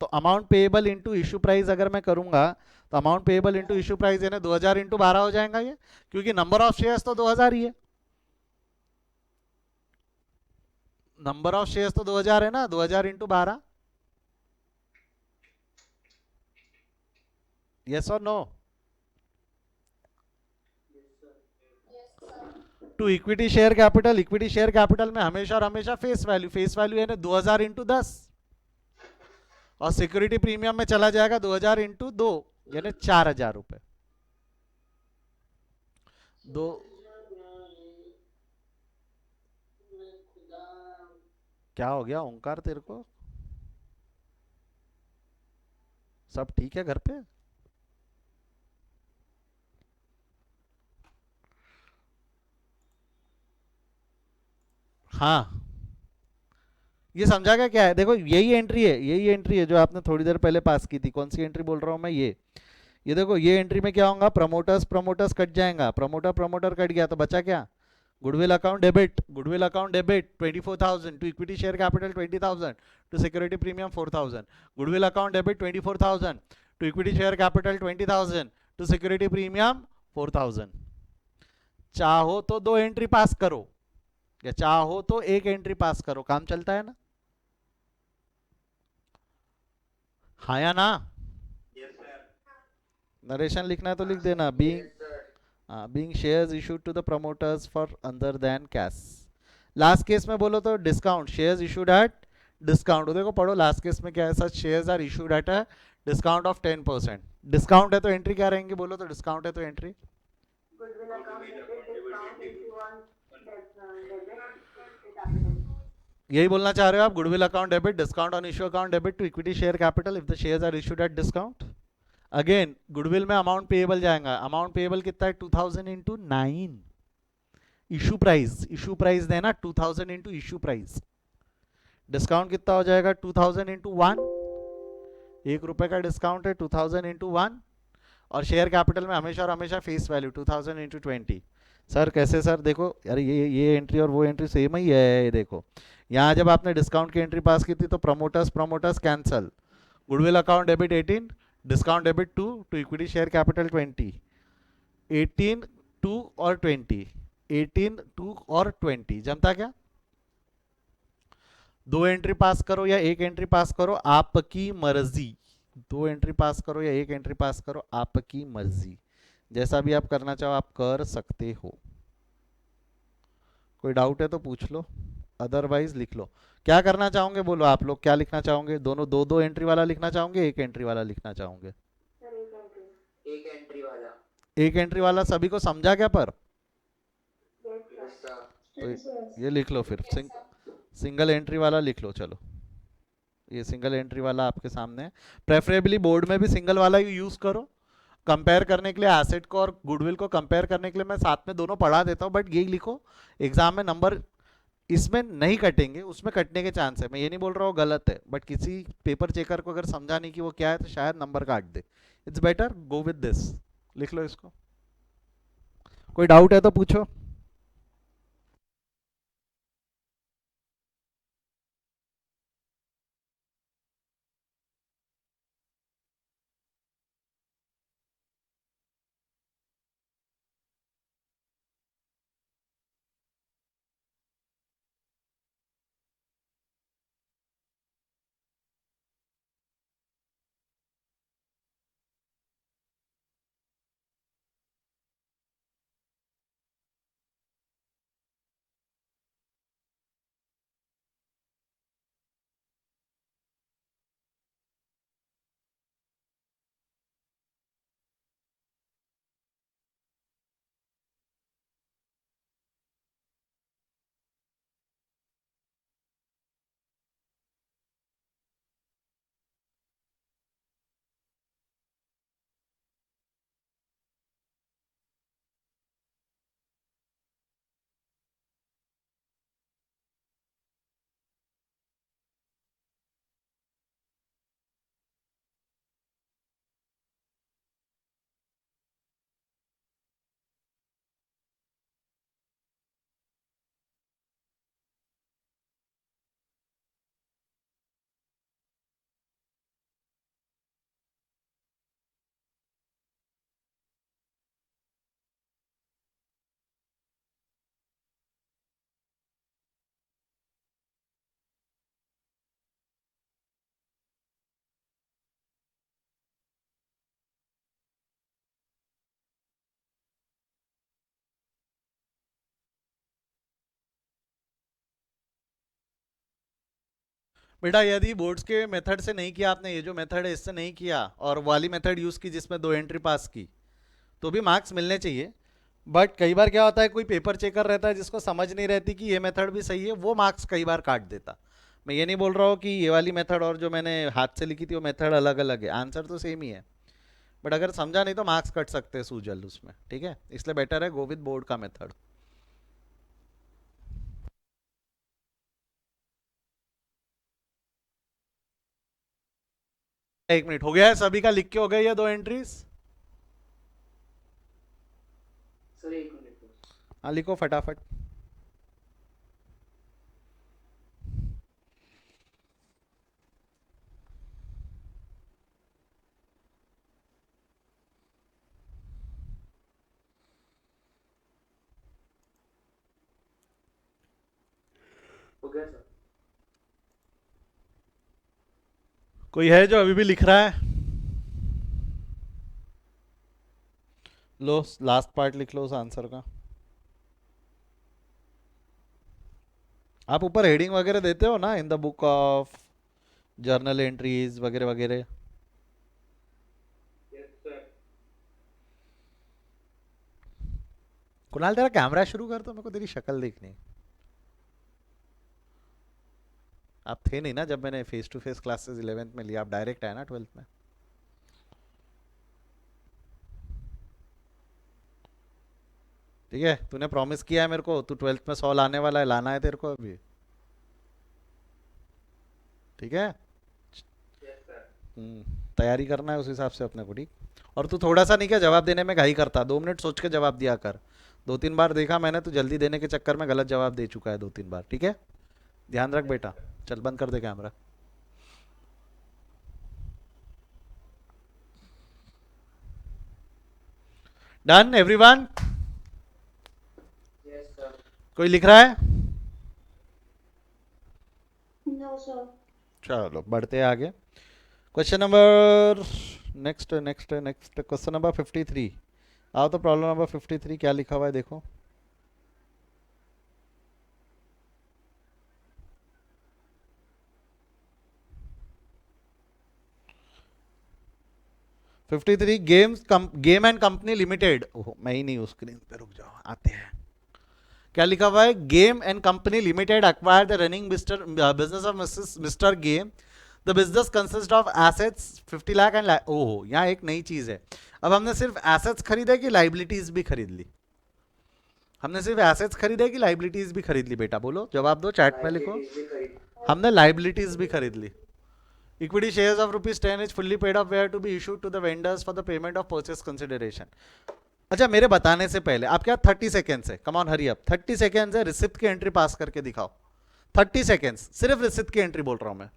तो amount payable into issue price अगर मैं करूंगा तो amount payable into issue price यानी 2000 इंटू 12 हो जाएगा ये, क्योंकि नंबर ऑफ शेयर्स तो 2000 ही है। नंबर ऑफ शेयर्स तो 2000 है ना, 2000 इंटू 12। यस और no? To equity share capital, equity share capital में हमेशा और हमेशा फेस वैल्यू, फेस वैल्यू यानी 2000 इंटू 10, और सिक्योरिटी प्रीमियम में चला जाएगा 2000 इंटू 2 यानी 4000 रुपए। दो क्या हो गया ओंकार तेरे को? सब ठीक है घर पे? हाँ ये समझा गया क्या है? देखो यही एंट्री है, यही एंट्री है जो आपने थोड़ी देर पहले पास की थी। कौन सी एंट्री बोल रहा हूं मैं? ये देखो, ये एंट्री में क्या होगा? प्रमोटर्स प्रमोटर्स कट जाएगा, प्रमोटर प्रमोटर कट गया तो बचा क्या? Goodwill account debit, goodwill account debit 24,000 to equity share capital 20,000 to security premium 4,000, goodwill account debit 24,000 to equity share capital 20,000 to security premium 4,000। चाहो तो 2 एंट्री पास करो या चाहो तो 1 एंट्री पास करो, काम चलता है ना, हाँ या ना। नरेशन लिखना है तो लिख देना, being shares issued to the promoters for other than cash. Last case में बोलो तो discount, shares issued at discount, देखो पढ़ो लास्ट केस में क्या है, such shares are issued at a discount of 10%। Discount है तो एंट्री क्या रहेंगी, बोलो तो डिस्काउंट है तो entry Goodwill account debit discount into one debit capital. यही बोलना चाह रहे हो आप, goodwill account debit discount on issue account debit to equity share capital if the shares are issued at discount. Again goodwill में amount payable जाएगा, amount payable कितना है 2000 इंटू 9, इशू प्राइस देना 2000 इंटू इशू प्राइस, डिस्काउंट कितना हो जाएगा 2000 into 1, 1 रुपए का डिस्काउंट है 2000 इंटू 1, और शेयर कैपिटल में हमेशा और हमेशा फेस वैल्यू 2000 इंटू 20। सर कैसे सर, देखो अरे ये एंट्री और वो एंट्री सेम ही है, ये देखो यहाँ जब आपने डिस्काउंट की एंट्री पास की थी तो promoters cancel, goodwill account debit 18, discount debit 2 to equity share capital 20, 18 2 और 20, 18 2 और 20 जमता क्या, 2 एंट्री पास करो या 1 एंट्री पास करो आपकी मर्जी, 2 एंट्री पास करो या 1 एंट्री पास करो आपकी मर्जी, जैसा भी आप करना चाहो आप कर सकते हो। कोई डाउट है तो पूछ लो, अदरवाइज लिख लो। क्या करना चाहोगे बोलो आप लोग, क्या लिखना चाहोगे, दोनों दो दो एंट्री वाला लिखना चाहोगे, 1 एंट्री वाला लिखना चाहोगे? Sir, एक एंट्री वाला। 1 एंट्री वाला सभी को समझा क्या पर? Yes, sir. तो ये लिख लो फिर, सिंगल एंट्री वाला लिख लो, चलो ये सिंगल एंट्री वाला आपके सामने है। प्रेफरेबली बोर्ड में भी सिंगल वाला यूज करो, कंपेयर करने के लिए एसेट को और गुडविल को कंपेयर करने के लिए मैं साथ में दोनों पढ़ा देता हूँ, बट यही लिखो एग्जाम में नंबर इसमें नहीं कटेंगे, उसमें कटने के चांस है, मैं ये नहीं बोल रहा हूँ गलत है, बट किसी पेपर चेकर को अगर समझा नहीं कि वो क्या है तो शायद नंबर काट दे, it's better go with this, लिख लो इसको। कोई डाउट है तो पूछो। बेटा यदि बोर्ड्स के मेथड से नहीं किया आपने, ये जो मेथड है इससे नहीं किया और वाली मेथड यूज की जिसमें 2 एंट्री पास की, तो भी मार्क्स मिलने चाहिए, बट कई बार क्या होता है कोई पेपर चेकर रहता है जिसको समझ नहीं रहती कि ये मेथड भी सही है, वो मार्क्स कई बार काट देता। मैं ये नहीं बोल रहा हूँ कि ये वाली मेथड और जो मैंने हाथ से लिखी थी वो मेथड अलग अलग है, आंसर तो सेम ही है, बट अगर समझा नहीं तो मार्क्स कट सकते हैं सूजल उसमें, ठीक है, इसलिए बेटर है गो विद बोर्ड का मेथड। 1 मिनट हो गया है, सभी का लिख के हो गया ये 2 एंट्रीज? सर एक मिनट। हाँ लिखो फटाफट। हो गया सर। कोई है जो अभी भी लिख रहा है? लो लास्ट पार्ट लिख लो उस आंसर का। आप ऊपर हेडिंग वगैरह देते हो ना, इन the book of journal entries वगैरह वगैरह। Yes sir. कुणाल तेरा कैमरा शुरू कर, तो मेरे को तेरी शक्ल देखनी। आप थे नहीं ना जब मैंने face to face classes 11th में लिया, आप डायरेक्ट आए ना 12th में। ठीक है, तूने प्रॉमिस किया है मेरे को, तू 12th में 100 लाने वाला है, लाना है तेरे को अभी। ठीक है। Yes sir. तैयारी करना है उस हिसाब से अपने को, ठीक। और तू थोड़ा सा नहीं क्या जवाब देने में घाई करता, 2 मिनट सोच के जवाब दिया कर। 2-3 बार देखा मैंने, तू जल्दी देने के चक्कर में गलत जवाब दे चुका है 2-3 बार, ठीक है। ध्यान रख बेटा। चल बंद कर दे camera. Done everyone? Yes sir. कोई लिख रहा है? No, sir. चलो बढ़ते हैं आगे। Question number next next next question number 53। आओ तो प्रॉब्लम नंबर 53 क्या लिखा हुआ है देखो। Game and company limited. ओह मैं ही नहीं हूँ स्क्रीन पे, रुक जाओ आते हैं। क्या लिखा हुआ है? Game and company limited acquire the running business of mister game. The business consist of assets 50 lakh and oh यहाँ एक नई चीज है। अब हमने सिर्फ एसेट्स खरीदे कि लाइबिलिटीज भी खरीद ली? हमने सिर्फ एसेट्स खरीदे कि लाइबिलिटीज भी खरीद ली? बेटा बोलो, जवाब दो, चैट में लिखो। लाइबिलिटीज भी खरीद। हमने लाइबिलिटीज भी खरीद ली। Equity shares of ₹10 is fully paid of were to be issued to the vendors for the payment of purchase consideration. अच्छा मेरे बताने से पहले आप क्या 30 सेकेंड्स है, come on hurry up, 30 seconds है, रिसिप्ट की एंट्री पास करके दिखाओ। 30 सेकेंड्स सिर्फ रिसिप्ट की एंट्री बोल रहा हूं मैं।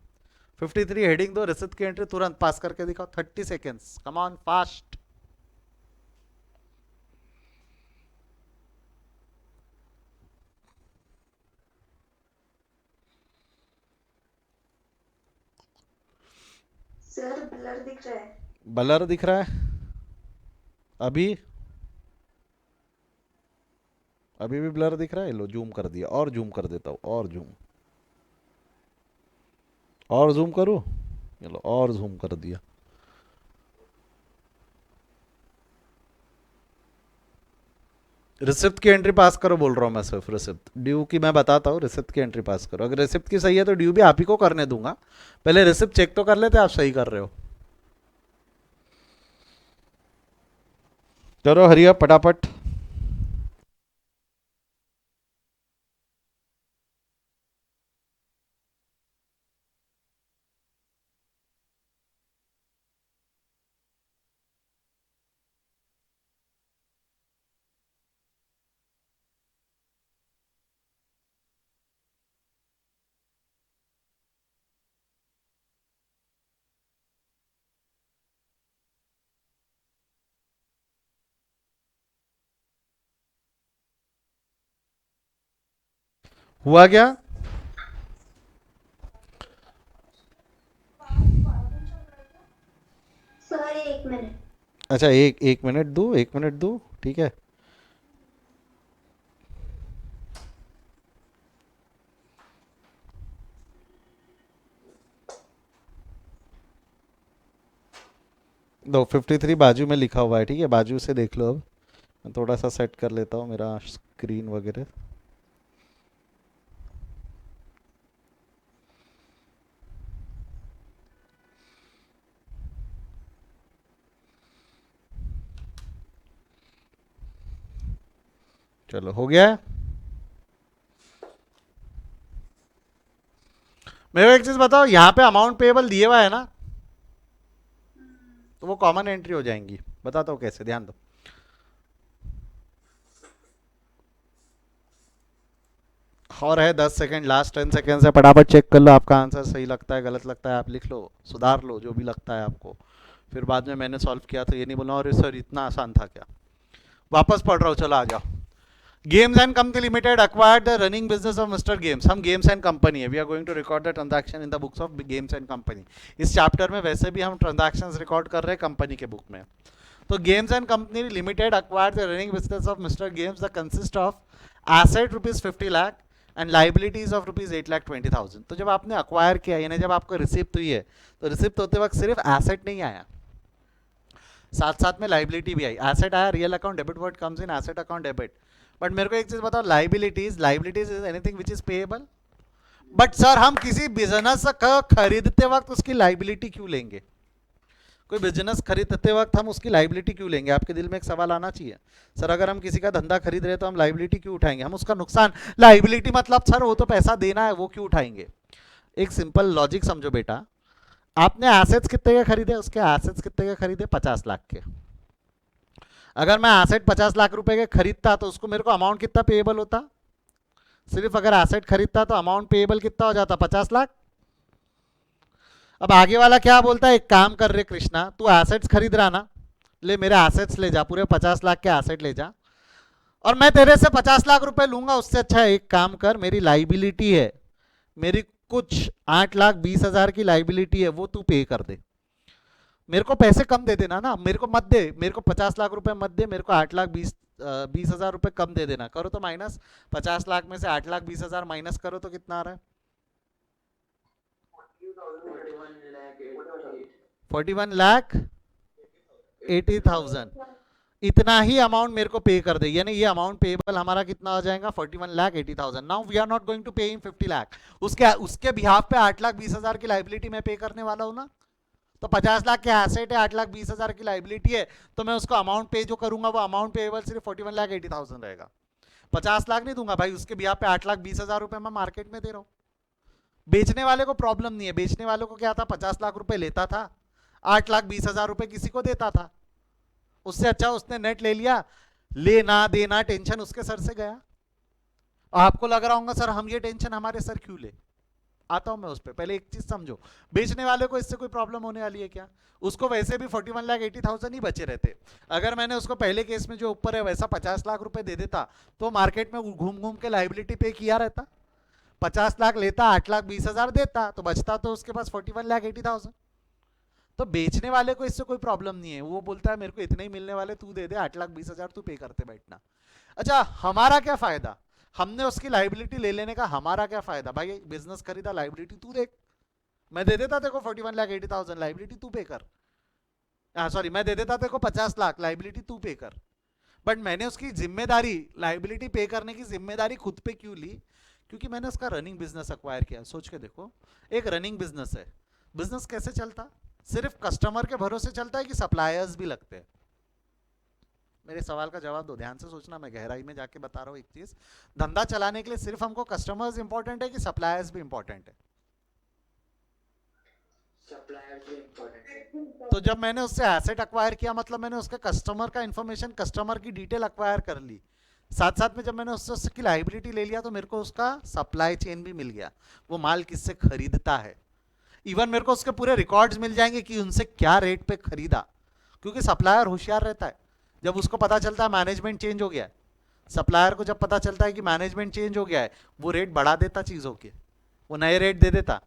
53 हेडिंग दो, रिसिप्ट की एंट्री तुरंत पास करके दिखाओ। 30 seconds, come on fast. Sir blur दिख रहा है। ब्लर दिख रहा है? अभी अभी भी ब्लर दिख रहा है? लो जूम कर दिया, और जूम कर देता हूँ, और जूम, और जूम करूँ? चलो और जूम कर दिया। रिसिप्ट की एंट्री पास करो बोल रहा हूँ मैं, सिर्फ रिसिप्ट। ड्यू की मैं बताता हूँ, रिसिप्ट की एंट्री पास करो। अगर रिसिप्ट की सही है तो ड्यू भी आप ही को करने दूंगा। पहले रिसिप्ट चेक तो कर लेते आप सही कर रहे हो। चलो हरिया फटाफट। हुआ क्या? Sir 1 minute. अच्छा एक मिनट दो, 1 मिनट दो, ठीक है। दो 53 बाजू में लिखा हुआ है, ठीक है, बाजू से देख लो। अब मैं थोड़ा सा सेट कर लेता हूँ मेरा स्क्रीन वगैरह। चलो हो गया है। मेरे को एक चीज बताओ, यहाँ पे अमाउंट पेएबल दिए हुआ है ना, तो वो कॉमन एंट्री हो जाएंगी। बताता हूँ कैसे, ध्यान दो। और है 10 सेकंड, लास्ट 10 सेकंड से फटाफट चेक कर लो। आपका आंसर सही लगता है, गलत लगता है, आप लिख लो, सुधार लो जो भी लगता है आपको। फिर बाद में मैंने सॉल्व किया तो ये नहीं बोलना अरे सर इतना आसान था क्या। वापस पढ़ रहा हूँ, चलो आ जाओ। Games and company limited acquired the running business of mister games. हम गेम्स एंड कंपनी है. We are going to record the transaction in the books of games and company. इस चैप्टर में वैसे भी हम ट्रांजैक्शंस रिकॉर्ड कर रहे हैं कंपनी के बुक में. तो games and company limited acquired the running business of mister games that consist of asset rupees 50 lakh and liabilities of rupees 8,20,000. तो जब आपने अक्वायर किया यानी जब आपको रिसिप्ट हुई है तो रिसिप्ट होते वक्त सिर्फ एसेट नहीं आया, साथ साथ में लाइबिलिटी भी आई. एसेट आया real account debit, word comes in asset account debit. But मेरे को एक चीज बताओ, liabilities is anything which is payable. But sir हम किसी बिजनेस का खरीदते वक्त उसकी लाइबिलिटी क्यों लेंगे? कोई बिजनेस खरीदते वक्त हम उसकी लाइबिलिटी क्यों लेंगे? आपके दिल में एक सवाल आना चाहिए. सर अगर हम किसी का धंधा खरीद रहे हैं तो हम लाइबिलिटी क्यों उठाएंगे? हम उसका नुकसान, लाइबिलिटी मतलब सर वो तो पैसा देना है, वो क्यों उठाएंगे? एक सिंपल लॉजिक समझो बेटा. आपने एसेट्स कितने के खरीदे? उसके एसेट्स कितने के खरीदे? 50 लाख के. अगर मैं एसेट 50 लाख रुपए के खरीदता तो उसको मेरे को अमाउंट कितना पेएबल होता? सिर्फ अगर एसेट खरीदता तो अमाउंट पेएबल कितना हो जाता? 50 लाख. अब आगे वाला क्या बोलता है? एक काम कर रहे कृष्णा, तू एसेट्स खरीद रहा ना, ले मेरे एसेट्स ले जा, पूरे 50 लाख के एसेट ले जा, और मैं तेरे से 50 लाख रुपए लूंगा. उससे अच्छा है एक काम कर, मेरी लाइबिलिटी है, मेरी कुछ 8,20,000 की लाइबिलिटी है, वो तू पे कर दे. मेरे को पैसे कम दे देना ना, मेरे को मत दे, मेरे को 50 लाख रुपए मत दे, मेरे को 8,20,000 रुपए कम दे देना. करो तो माइनस, 50 लाख में से 8,20,000 माइनस करो तो कितना आ रहा है? 41,80,000. इतना ही अमाउंट मेरे को पे कर दे, यानी ये अमाउंट पेएबल हमारा कितना हो जाएगा? 41,80,000. Now we are not going to pay in 50 lakh. उसके बिहाफ पे 8,20,000 की लाइबिलिटी मैं पे करने वाला हूं ना. तो 50 लाख के एसेट है, 8,20,000 की लाइबिलिटी है, तो मैं उसको अमाउंट पे जो करूंगा वो अमाउंट पेएबल सिर्फ 41,80,000 रहेगा. 50 लाख नहीं दूंगा भाई, उसके बिहाफ पे 8,20,000 रुपए मैं मार्केट में दे रहा हूं. बेचने वाले को प्रॉब्लम नहीं है. बेचने वालों को क्या था? 50 लाख रुपए लेता था, 8,20,000 रुपए किसी को देता था. उससे अच्छा उसने नेट ले लिया, लेना देना टेंशन उसके सर से गया. आपको लग रहा होगा सर हम ये टेंशन हमारे सर क्यों ले? आता हूं मैं उस पर. पहले एक चीज समझो, बेचने वाले को इससे कोई प्रॉब्लम होने वाली है क्या? उसको वैसे भी 41,80,000 ही बचे रहते. अगर मैंने उसको पहले केस में जो ऊपर है वैसा 50 लाख रुपए दे देता तो मार्केट में घूम घूम के लाइबिलिटी पे किया रहता. 50 लाख लेता, 8,20,000 देता, तो बचता तो उसके पास 41,80,000. तो बेचने वाले को इससे कोई प्रॉब्लम नहीं है. वो बोलता है मेरे को इतने ही मिलने वाले, तू दे दे 8,20,000, तू पे करते बैठना. अच्छा हमारा क्या फायदा? हमने उसकी लाइबिलिटी ले लेने का हमारा क्या फायदा? भाई बिजनेस खरीदा, लाइबिलिटी तू देख. मैं दे देता तेरे को 41,80,000, लाइबिलिटी तू पे कर. सॉरी, मैं दे देता तेरे को 50 लाख, लाइबिलिटी तू पे कर. बट मैंने उसकी जिम्मेदारी, लाइबिलिटी पे करने की जिम्मेदारी खुद पे क्यों ली? क्योंकि मैंने उसका रनिंग बिजनेस अक्वायर किया. सोच के देखो, एक रनिंग बिजनेस है. बिजनेस कैसे चलता? सिर्फ कस्टमर के भरोसे चलता है कि सप्लायर्स भी लगते हैं? मेरे सवाल का जवाब दो, ध्यान से सोचना, मैं गहराई में जाके बता रहा हूं एक चीज. धंधा चलाने के लिए सिर्फ हमको कस्टमर्स इंपॉर्टेंट है कि सप्लायर्स भी इंपॉर्टेंट है? सप्लायर भी इम्पोर्टेंट है. तो जब मैंने उससे एसेट अक्वायर किया मतलब मैंने उसके कस्टमर का इंफॉर्मेशन, कस्टमर की डिटेल अक्वायर कर ली. साथ साथ में जब मैंने उससे उसकी लाइबिलिटी ले लिया तो मेरे को उसका सप्लाई चेन भी मिल गया, वो माल किससे खरीदता है. इवन मेरे को उसके पूरे रिकॉर्ड्स मिल जाएंगे कि उनसे क्या रेट पे खरीदा. क्योंकि सप्लायर होशियार रहता है. जब उसको पता चलता है मैनेजमेंट चेंज हो गया है, सप्लायर को जब पता चलता है कि मैनेजमेंट चेंज हो गया है, वो रेट बढ़ा देता चीज़ों के, वो नए रेट दे देता.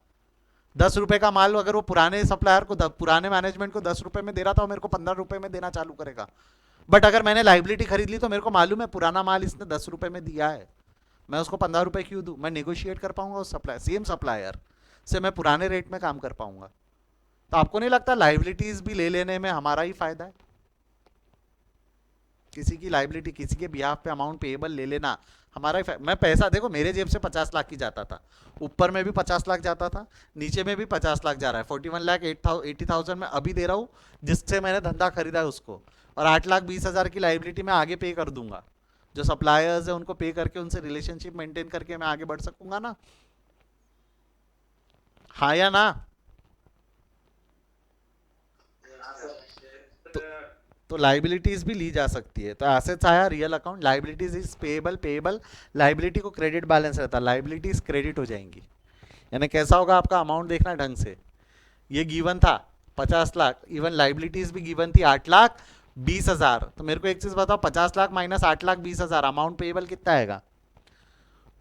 10 रुपए का माल अगर वो पुराने सप्लायर को, पुराने मैनेजमेंट को 10 रुपए में दे रहा था, वो मेरे को 15 रुपए में देना चालू करेगा. बट अगर मैंने लाइबिलिटी खरीद ली तो मेरे को मालूम है पुराना माल इसने 10 रुपए में दिया है, मैं उसको 15 रुपए क्यों दूं? मैं नेगोशिएट कर पाऊंगा उस सप्लायर, सेम सप्लायर से मैं पुराने रेट में काम कर पाऊंगा. तो आपको नहीं लगता लाइबिलिटीज भी ले लेने में हमारा ही फायदा है? किसी की लाइबिलिटी, किसी के बिहाफ पे अमाउंट पेएबल ले लेना हमारा ही फायदा. मैं पैसा देखो, मेरे जेब से 50 लाख की जाता था, ऊपर में भी 50 लाख जाता था, नीचे में भी 50 लाख जा रहा है. 41,80,000 में अभी दे रहा हूँ जिससे मैंने धंधा खरीदा है उसको, और 8,20,000 की लाइबिलिटी मैं आगे पे कर दूंगा. जो सप्लायर्स है उनको पे करके उनसे रिलेशनशिप मेंटेन करके मैं आगे बढ़ सकूंगा ना. हाँ या ना? तो लाइबिलिटीज भी ली जा सकती है. तो एसेट्स आया real account, liabilities is payable, payable liability को क्रेडिट बैलेंस रहता है, लाइबिलिटीज क्रेडिट हो जाएंगी. यानी कैसा होगा आपका अमाउंट देखना ढंग से. ये गिवन था 50 लाख, इवन लाइबिलिटीज भी गिवन थी 8 लाख, 20,000, तो मेरे को एक चीज बताओ, 50 लाख माइनस 8,20,000, अमाउंट पेएबल कितना आएगा?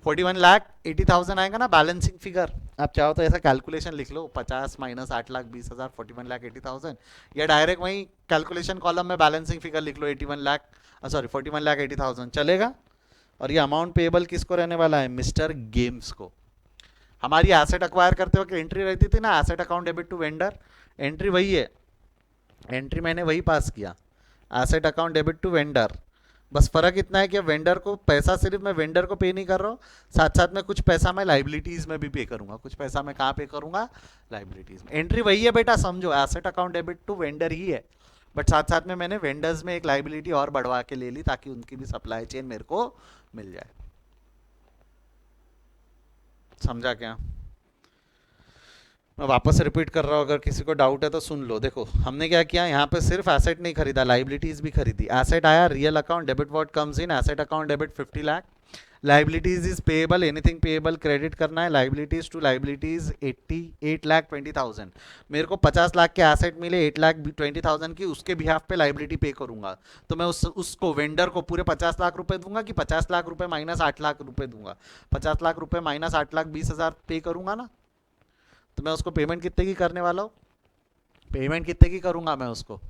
41,80,000 आएगा ना बैलेंसिंग फिगर। आप चाहो तो ऐसा कैलकुलेशन लिख लो, 50 माइनस 8,20,000, 41,80,000, या डायरेक्ट वही कैलकुलेशन कॉलम में बैलेंसिंग फिगर लिख लो, 81 लाख, सॉरी 41,80,000, चलेगा। और ये अमाउंट पेएबल किसको रहने वाला है? मिस्टर गेम्स को। हमारी एसेट अक्वायर करते वक्त एंट्री रहती थी ना, asset account debit to vendor, entry वही है, एंट्री मैंने वही पास किया, asset account debit to vendor. बस फर्क इतना है कि वेंडर को पैसा सिर्फ मैं वेंडर को पे नहीं कर रहा हूँ, साथ साथ में कुछ पैसा मैं लाइबिलिटीज में भी पे करूंगा। कुछ पैसा मैं कहाँ पे करूंगा? लाइबिलिटीज में। एंट्री वही है बेटा, समझो asset account debit to vendor ही है, बट साथ साथ में मैंने वेंडर्स में एक लाइबिलिटी और बढ़वा के ले ली ताकि उनकी भी सप्लाई चेन मेरे को मिल जाए। समझा क्या? मैं वापस रिपीट कर रहा हूँ, अगर किसी को डाउट है तो सुन लो। देखो हमने क्या किया, यहाँ पे सिर्फ एसेट नहीं खरीदा, लाइबिलिटीज भी खरीदी। एसेट आया real account debit what comes in, asset account debit 50 lakh, liabilities is payable, anything payable credit करना है, लाइबिलिटीज टू लाइबिलिटीज 8,20,000। मेरे को 50 लाख के एसेट मिले, 8,20,000 की, उसके बिहाफ पे लाइबिलिटी पे करूंगा। तो मैं उसको वेंडर को पूरे 50 लाख रुपए दूंगा कि 50 लाख रुपए माइनस 8 लाख रुपए दूंगा? 50 लाख रुपए माइनस 8,20,000 पे करूंगा ना। तो मैं उसको पेमेंट कितने की करने वाला हूँ? पेमेंट कितने की करूंगा मैं उसको?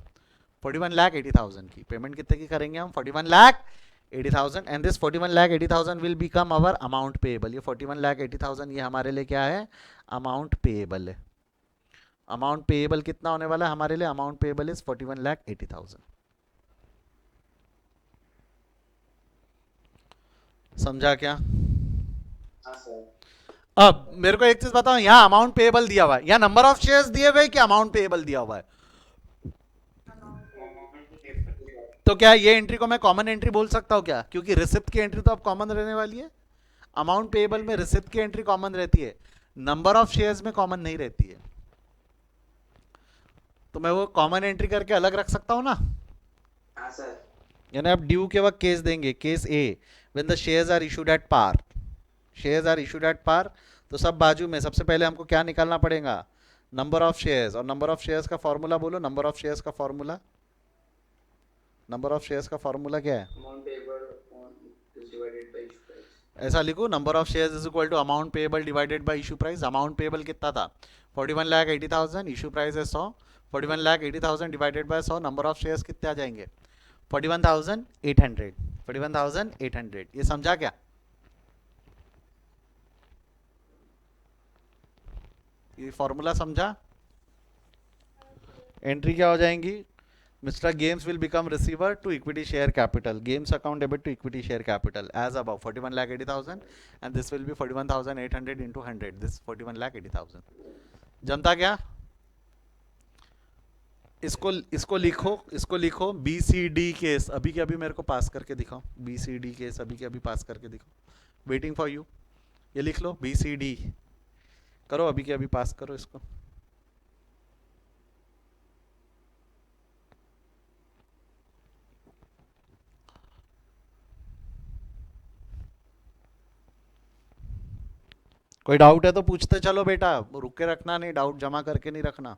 41,80,000 की पेमेंट कितने की करेंगे हम? 41,80,000, and this 41,80,000 will become our amount payable. ये 41,80,000 ये हमारे लिए क्या है? अमाउंट पेएबल है। अमाउंट पेएबल कितना होने वाला है हमारे लिए? Amount payable is 41,80,000। समझा क्या? हाँ सर। अब मेरे को एक चीज बताओ, यहाँ अमाउंट पेएबल दिया हुआ है, यहाँ नंबर ऑफ शेयर्स दिए हुए कि अमाउंट पेएबल दिया हुआ है? तो क्या ये एंट्री को मैं कॉमन एंट्री बोल सकता हूँ क्या? क्योंकि रिसिप्ट की एंट्री तो अब कॉमन रहने वाली है। अमाउंट पेएबल में रिसिप्ट की एंट्री कॉमन रहती है, नंबर ऑफ शेयर्स में कॉमन नहीं रहती है। तो मैं वो कॉमन एंट्री करके अलग रख सकता हूँ ना। हाँ सर। यानी आप ड्यू के वक्त केस देंगे, case A, when the shares are issued at par, shares are issued at par, तो सब बाजू में सबसे पहले हमको क्या निकालना पड़ेगा? Number of shares. और नंबर ऑफ शेयर्स का फॉर्मूला बोलो, नंबर ऑफ शेयर्स का फॉर्मूला, नंबर ऑफ शेयर्स का फॉर्मूला क्या है? Amount payable divided by issue price. ऐसा लिखो, number of shares is equal to amount payable divided by issue price. Amount payable कितना था? 41,80,000, इशू प्राइस है 100, 41,80,000 divided by 100, number of shares कितने आ जाएंगे? 41,800, 41,800। ये समझा क्या? ये फॉर्मूला समझा? एंट्री क्या हो जाएंगी? Mister games will become receiver to equity share capital, games account debit to equity share capital as above 41,80,000, and this will be 41,800 into 100, this 41,80,000। जमता क्या? इसको लिखो, इसको लिखो, बी सी डी केस अभी के अभी मेरे को पास करके दिखाओ, बी सी डी केस अभी के अभी पास करके दिखाओ, वेटिंग फॉर यू। ये लिख लो, बी सी डी करो, अभी के अभी पास करो इसको। कोई डाउट है तो पूछते चलो बेटा, रुक के रखना नहीं, डाउट जमा करके नहीं रखना।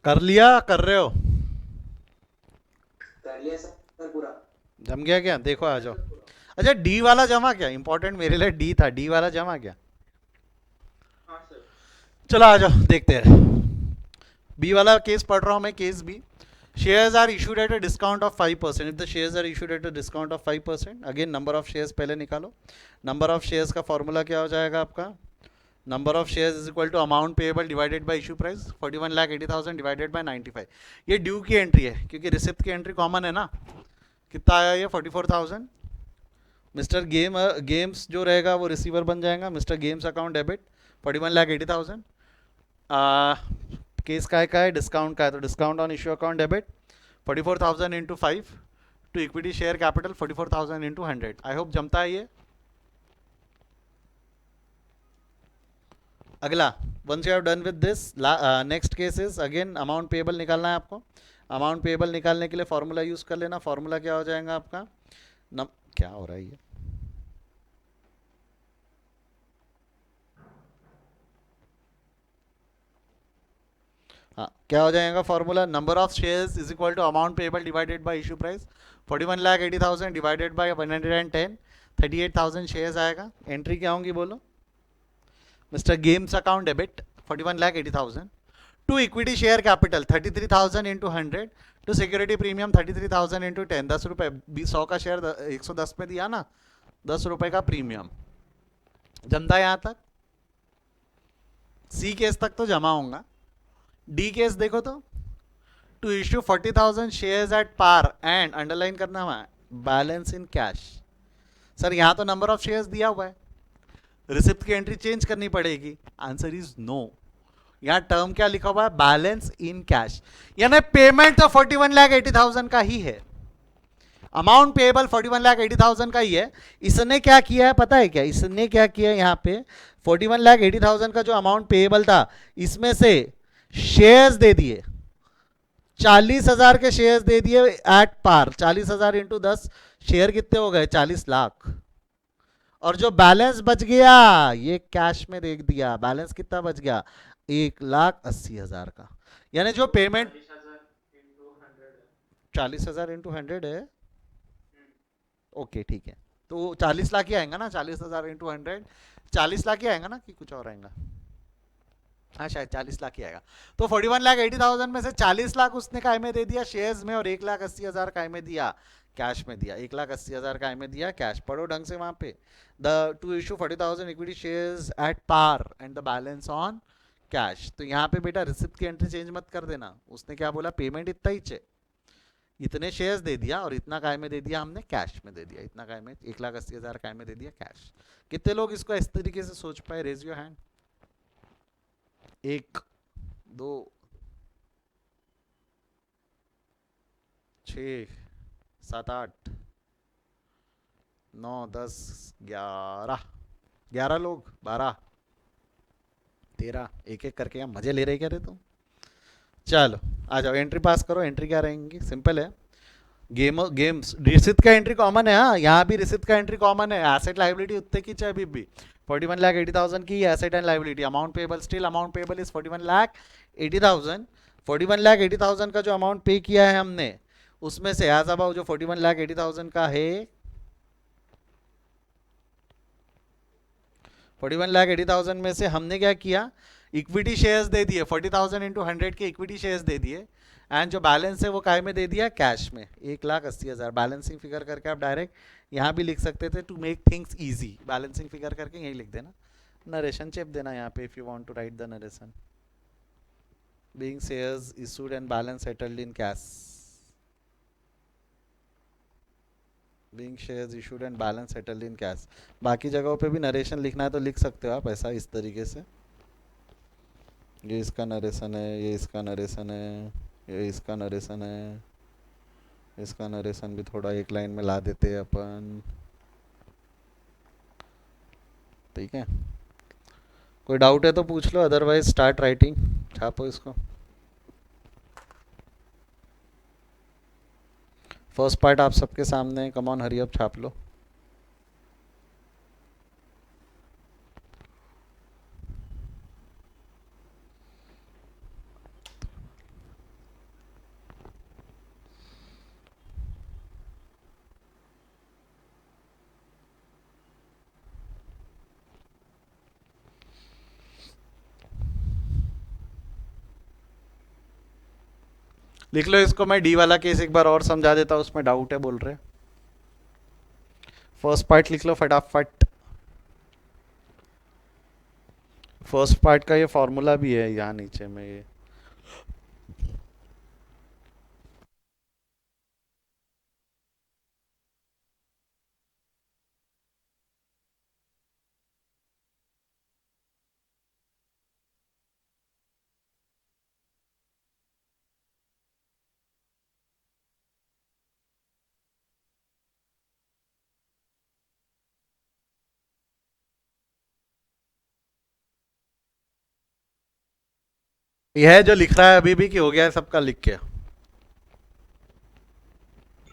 कर लिया, कर रहे हो? कर लिया सर पूरा। जम गया क्या? देखो आ जाओ। अच्छा, डी वाला जमा क्या? इंपॉर्टेंट मेरे लिए डी था, डी वाला जमा क्या? हाँ सर। चलो आ जाओ, देखते हैं। बी वाला केस पढ़ रहा हूं मैं, case B. Shares are issued at a discount of 5%। If the shares are issued at a discount of 5%, again number of shares पहले निकालो। नंबर ऑफ शेयर्स का फॉर्मूला क्या हो जाएगा आपका? Number of shares is equal to amount payable divided by issue price, 41,80,000 divided by 95। ये due की entry है, क्योंकि रिसिप्ट की एंट्री कॉमन है ना। कितना आया ये? 44,000। मिस्टर गेम्स जो रहेगा वो रिसीवर बन जाएगा। Mister games account debit 41,80,000। Case का है? डिस्काउंट का है, तो discount on issue account debit 44,000 into 5 to equity share capital 44,000 into 100। I hope जमता है ये। अगला, once you have done with this, next case is again amount payable निकालना है आपको। अमाउंट पेएबल निकालने के लिए फॉर्मूला यूज कर लेना। फॉर्मूला क्या हो जाएगा आपका? क्या हो रहा है ये? हाँ, क्या हो जाएगा formula? Number of shares is equal to amount payable divided by issue price, 41,80,000 divided by 110, 38,000 shares आएगा। एंट्री क्या होंगी बोलो? Mister games account debit 41,80,000 to equity share capital 33,000 into 100 to security premium 33,000 into 10। 10 रुपए, 100 का शेयर 110 में दिया ना, 10 रुपए का प्रीमियम। जमता है यहां तक? सी केस तक तो जमा होगा। डी केस देखो तो, to issue 40,000 shares at par and underline करना हुआ बैलेंस इन कैश। सर यहां तो नंबर ऑफ शेयर्स दिया हुआ है, रिसिप्ट की एंट्री चेंज करनी पड़ेगी। Answer is no. यहां टर्म क्या लिखा हुआ है? Balance in cash. यानी पेमेंट तो 41,80,000 का ही है, अमाउंट पेएबल 41,80,000 का ही है। इसने क्या किया है पता है क्या? इसने क्या किया है यहाँ पे? 41,80,000 का जो अमाउंट पेएबल था, इसमें से शेयर्स दे दिए, 40,000 के शेयर्स दे दिए एट पार। 40,000 इंटू 10, शेयर कितने हो गए? 40 लाख। और जो बैलेंस बच गया ये कैश में देख दिया। बैलेंस कितना बच गया? 1,80,000 का। यानी जो पेमेंट 40,000 इंटू 100 है। ओके ठीक है, तो 40 लाख ही आएगा ना? 40,000 इंटू 100 40 लाख ही आएगा ना, कि कुछ और आएगा? हाँ शायद 40 लाख ही आएगा। तो 41,80,000 में से 40 लाख उसने काय में दे दिया शेयर्स में, और 1,80,000 काय में दिया? कैश में दिया। 1,80,000 काय में दिया? कैश। पढ़ो ढंग से वहां पे, the to issue 40,000 equity shares at par and the balance on cash. तो यहाँ पे बेटा रिसिप्ट की एंट्री चेंज मत कर देना। उसने क्या बोला? पेमेंट इतना ही इतने शेयर्स दे दिया, और इतना काय में दे दिया हमने? कैश में दे दिया। इतना काय में? 1,80,000 काय में दे दिया? कैश। कितने लोग इसको इस तरीके से सोच पाए? Raise your hand. 1 2 6 7 8 9 10 11 लोग, 12 13, एक एक करके। यहाँ मजे ले रहे क्या रे तुम? चलो आ जाओ, एंट्री पास करो। एंट्री क्या रहेंगी? सिंपल है। गेम्स रिसिप्ट का एंट्री कॉमन है। हाँ, यहाँ भी रिसिप्ट का एंट्री कॉमन है। एसेट लाइबिलिटी उत्ते की चाहे भी 41,80,000 की asset and liability. Amount payable, still amount payable is 41,80,000। 41,80,000 का जो अमाउंट पे किया है हमने, उसमें से एज अबाउ जो 41,80,000 का है, 41,80,000 में से हमने क्या किया? इक्विटी शेयर्स दे दिए 40,000 इंटू 100 के इक्विटी शेयर्स दे दिए, एंड जो बैलेंस है वो काय में दे दिया? कैश में 1,80,000। बैलेंसिंग फिगर करके आप डायरेक्ट यहाँ भी लिख सकते थे, to make things easy. Balancing figure करके यही लिख देना, नरेशन चिप देना यहाँ पे, if you want to write the narration. Being shares issued and balance settled in cash, being shares issued and balance settled in cash. बाकी जगहों पे भी नरेशन लिखना है तो लिख सकते हो आप ऐसा, इस तरीके से। ये इसका नरेशन है, ये इसका नरेशन है, ये इसका नरेशन है, इसका नरेशन भी थोड़ा एक लाइन में ला देते हैं अपन। ठीक है, कोई डाउट है तो पूछ लो, अदरवाइज स्टार्ट राइटिंग। छापो इसको। फर्स्ट पार्ट आप सबके सामने, कम ऑन हरी अप, छाप लो। लिख लो इसको, मैं डी वाला केस एक बार और समझा देता हूँ, उसमें डाउट है बोल रहे। फर्स्ट पार्ट लिख लो फटाफट। फर्स्ट पार्ट का ये फॉर्मूला भी है यहाँ नीचे में ये। यह है जो लिख रहा है अभी भी, कि हो गया है सबका लिख के?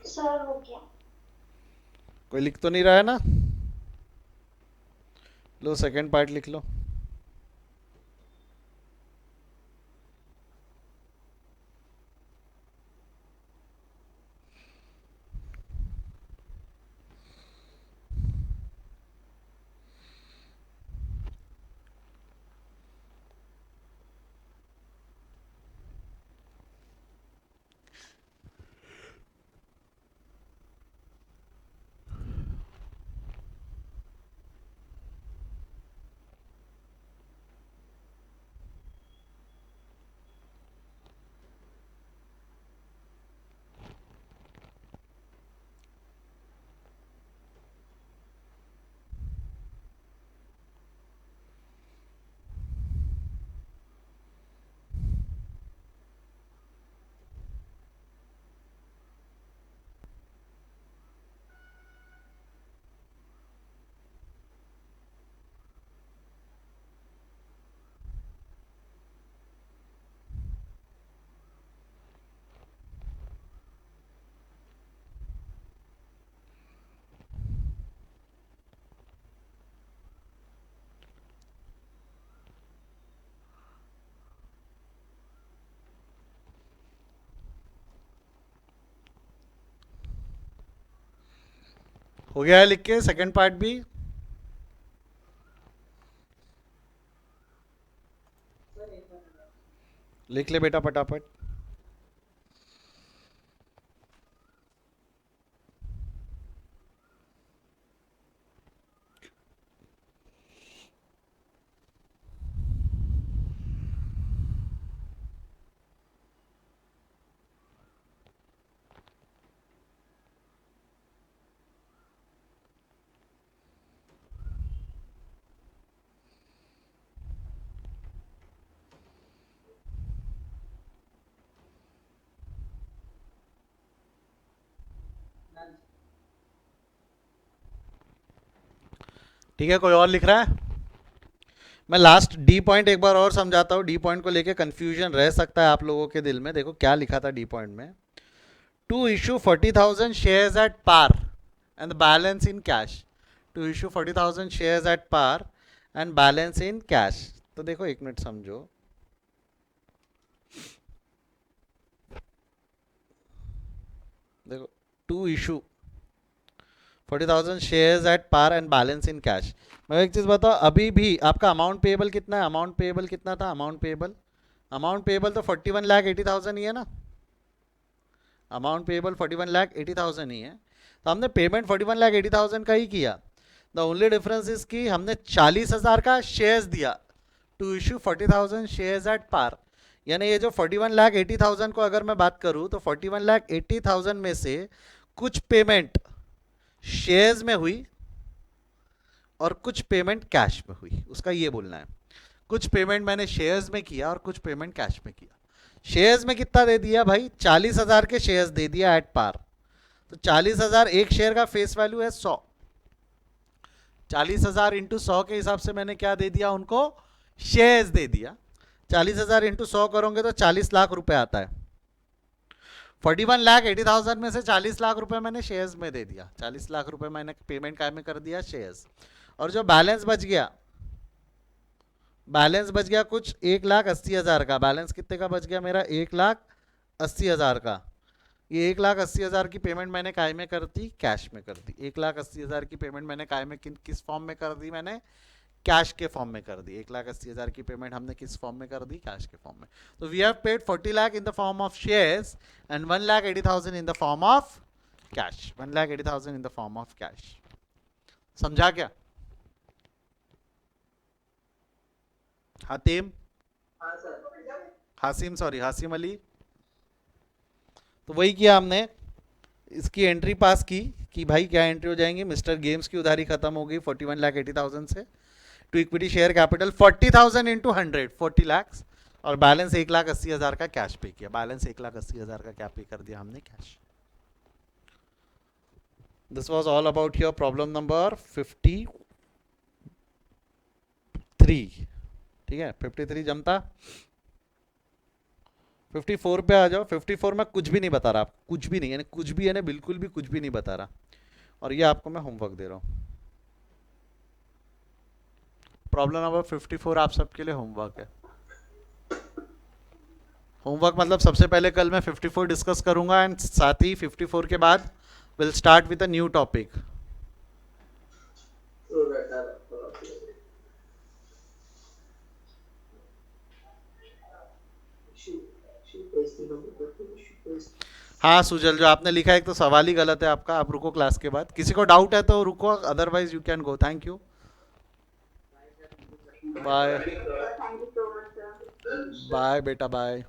सर हो गया। कोई लिख तो नहीं रहा है ना? लो सेकंड पार्ट लिख लो। हो गया है लिख के सेकंड पार्ट भी? सर एक मिनट। लिख ले बेटा फटाफट। डन। ठीक है, कोई और लिख रहा है? मैं लास्ट डी पॉइंट एक बार और समझाता हूँ। डी पॉइंट को लेके कंफ्यूजन रह सकता है आप लोगों के दिल में। देखो क्या लिखा था डी पॉइंट में। To issue 40,000 shares at par and balance in cash. To issue 40,000 shares at par and balance in cash. तो देखो एक मिनट समझो। देखो, to issue 40,000 shares at par and balance in cash. मैं एक चीज़ बताओ, अभी भी आपका अमाउंट पेएबल कितना है? अमाउंट पेएबल कितना था? अमाउंट पेएबल तो 41,80,000 ही है ना। अमाउंट पेएबल 41,80,000 ही है। तो हमने पेमेंट 41,80,000 का ही किया। द ओनली डिफरेंस इज कि हमने 40,000 का शेयर्स दिया to issue 40,000 shares at par. यानी ये जो 41,80,000 को अगर मैं बात करूं तो 41,80,000 में से कुछ पेमेंट शेयर्स में हुई और कुछ पेमेंट कैश में हुई, उसका ये बोलना है। कुछ पेमेंट मैंने शेयर्स में किया और कुछ पेमेंट कैश में किया। शेयर्स में कितना दे दिया भाई? 40,000 के शेयर्स दे दिया एट पार। तो 40,000 एक शेयर का फेस वैल्यू है 100। 40,000 इंटू 100 के हिसाब से मैंने क्या दे दिया उनको? शेयर्स दे दिया। 40,000 इंटू 100 करोगे तो 40 लाख रुपए आता है। 41,80,000 में से 40 लाख रुपए मैंने शेयर्स में दे दिया। 40 लाख रुपए मैंने पेमेंट काय में कर दिया? शेयर्स। और जो बैलेंस बच गया, कुछ 1,80,000 का। बैलेंस कितने का बच गया मेरा? 1,80,000 का। ये 1,80,000 की पेमेंट मैंने काय में कर दी? कैश में कर दी। 1,80,000 की पेमेंट मैंने काय में किस फॉर्म में कर दी? मैंने कैश के फॉर्म में कर दी। 1,80,000 की पेमेंट हमने किस फॉर्म में कर दी? कैश के फॉर्म में। तो we have paid 40 lakh in the form of shares and 1,80,000 in the form of cash. 1,80,000 in the form of cash. समझा क्या? हातिम, हाँ सर। हासिम, सॉरी हासिम अली। तो वही किया हमने, इसकी एंट्री पास की कि भाई क्या एंट्री हो जाएंगी, मिस्टर गेम्स की उधारी खत्म हो गई 41,80,000 से, to equity share capital 40,000 into 100 40 lakh, और बैलेंस 1,80,000 का कैश पे किया। बैलेंस 1,80,000 का क्या पे कर दिया हमने? Cash. This was all about your problem number 53। ठीक है, 53 जमता। 54 पे आ जाओ। 54 में कुछ भी नहीं बता रहा, कुछ भी नहीं, यानी कुछ भी, यानी बिल्कुल भी कुछ भी नहीं बता रहा, और ये आपको मैं होमवर्क दे रहा हूँ। प्रॉब्लम नंबर 54 आप सबके लिए होमवर्क है। होमवर्क मतलब सबसे पहले कल मैं 54 डिस्कस करूंगा, एंड साथ ही 54 के बाद will start with a new topic. हाँ सुजल, जो आपने लिखा है एक तो सवाल ही गलत है आपका। आप रुको क्लास के बाद, किसी को डाउट है तो रुको, otherwise you can go. Thank you, bye Thank you so much, sir. Bye बेटा, बाय।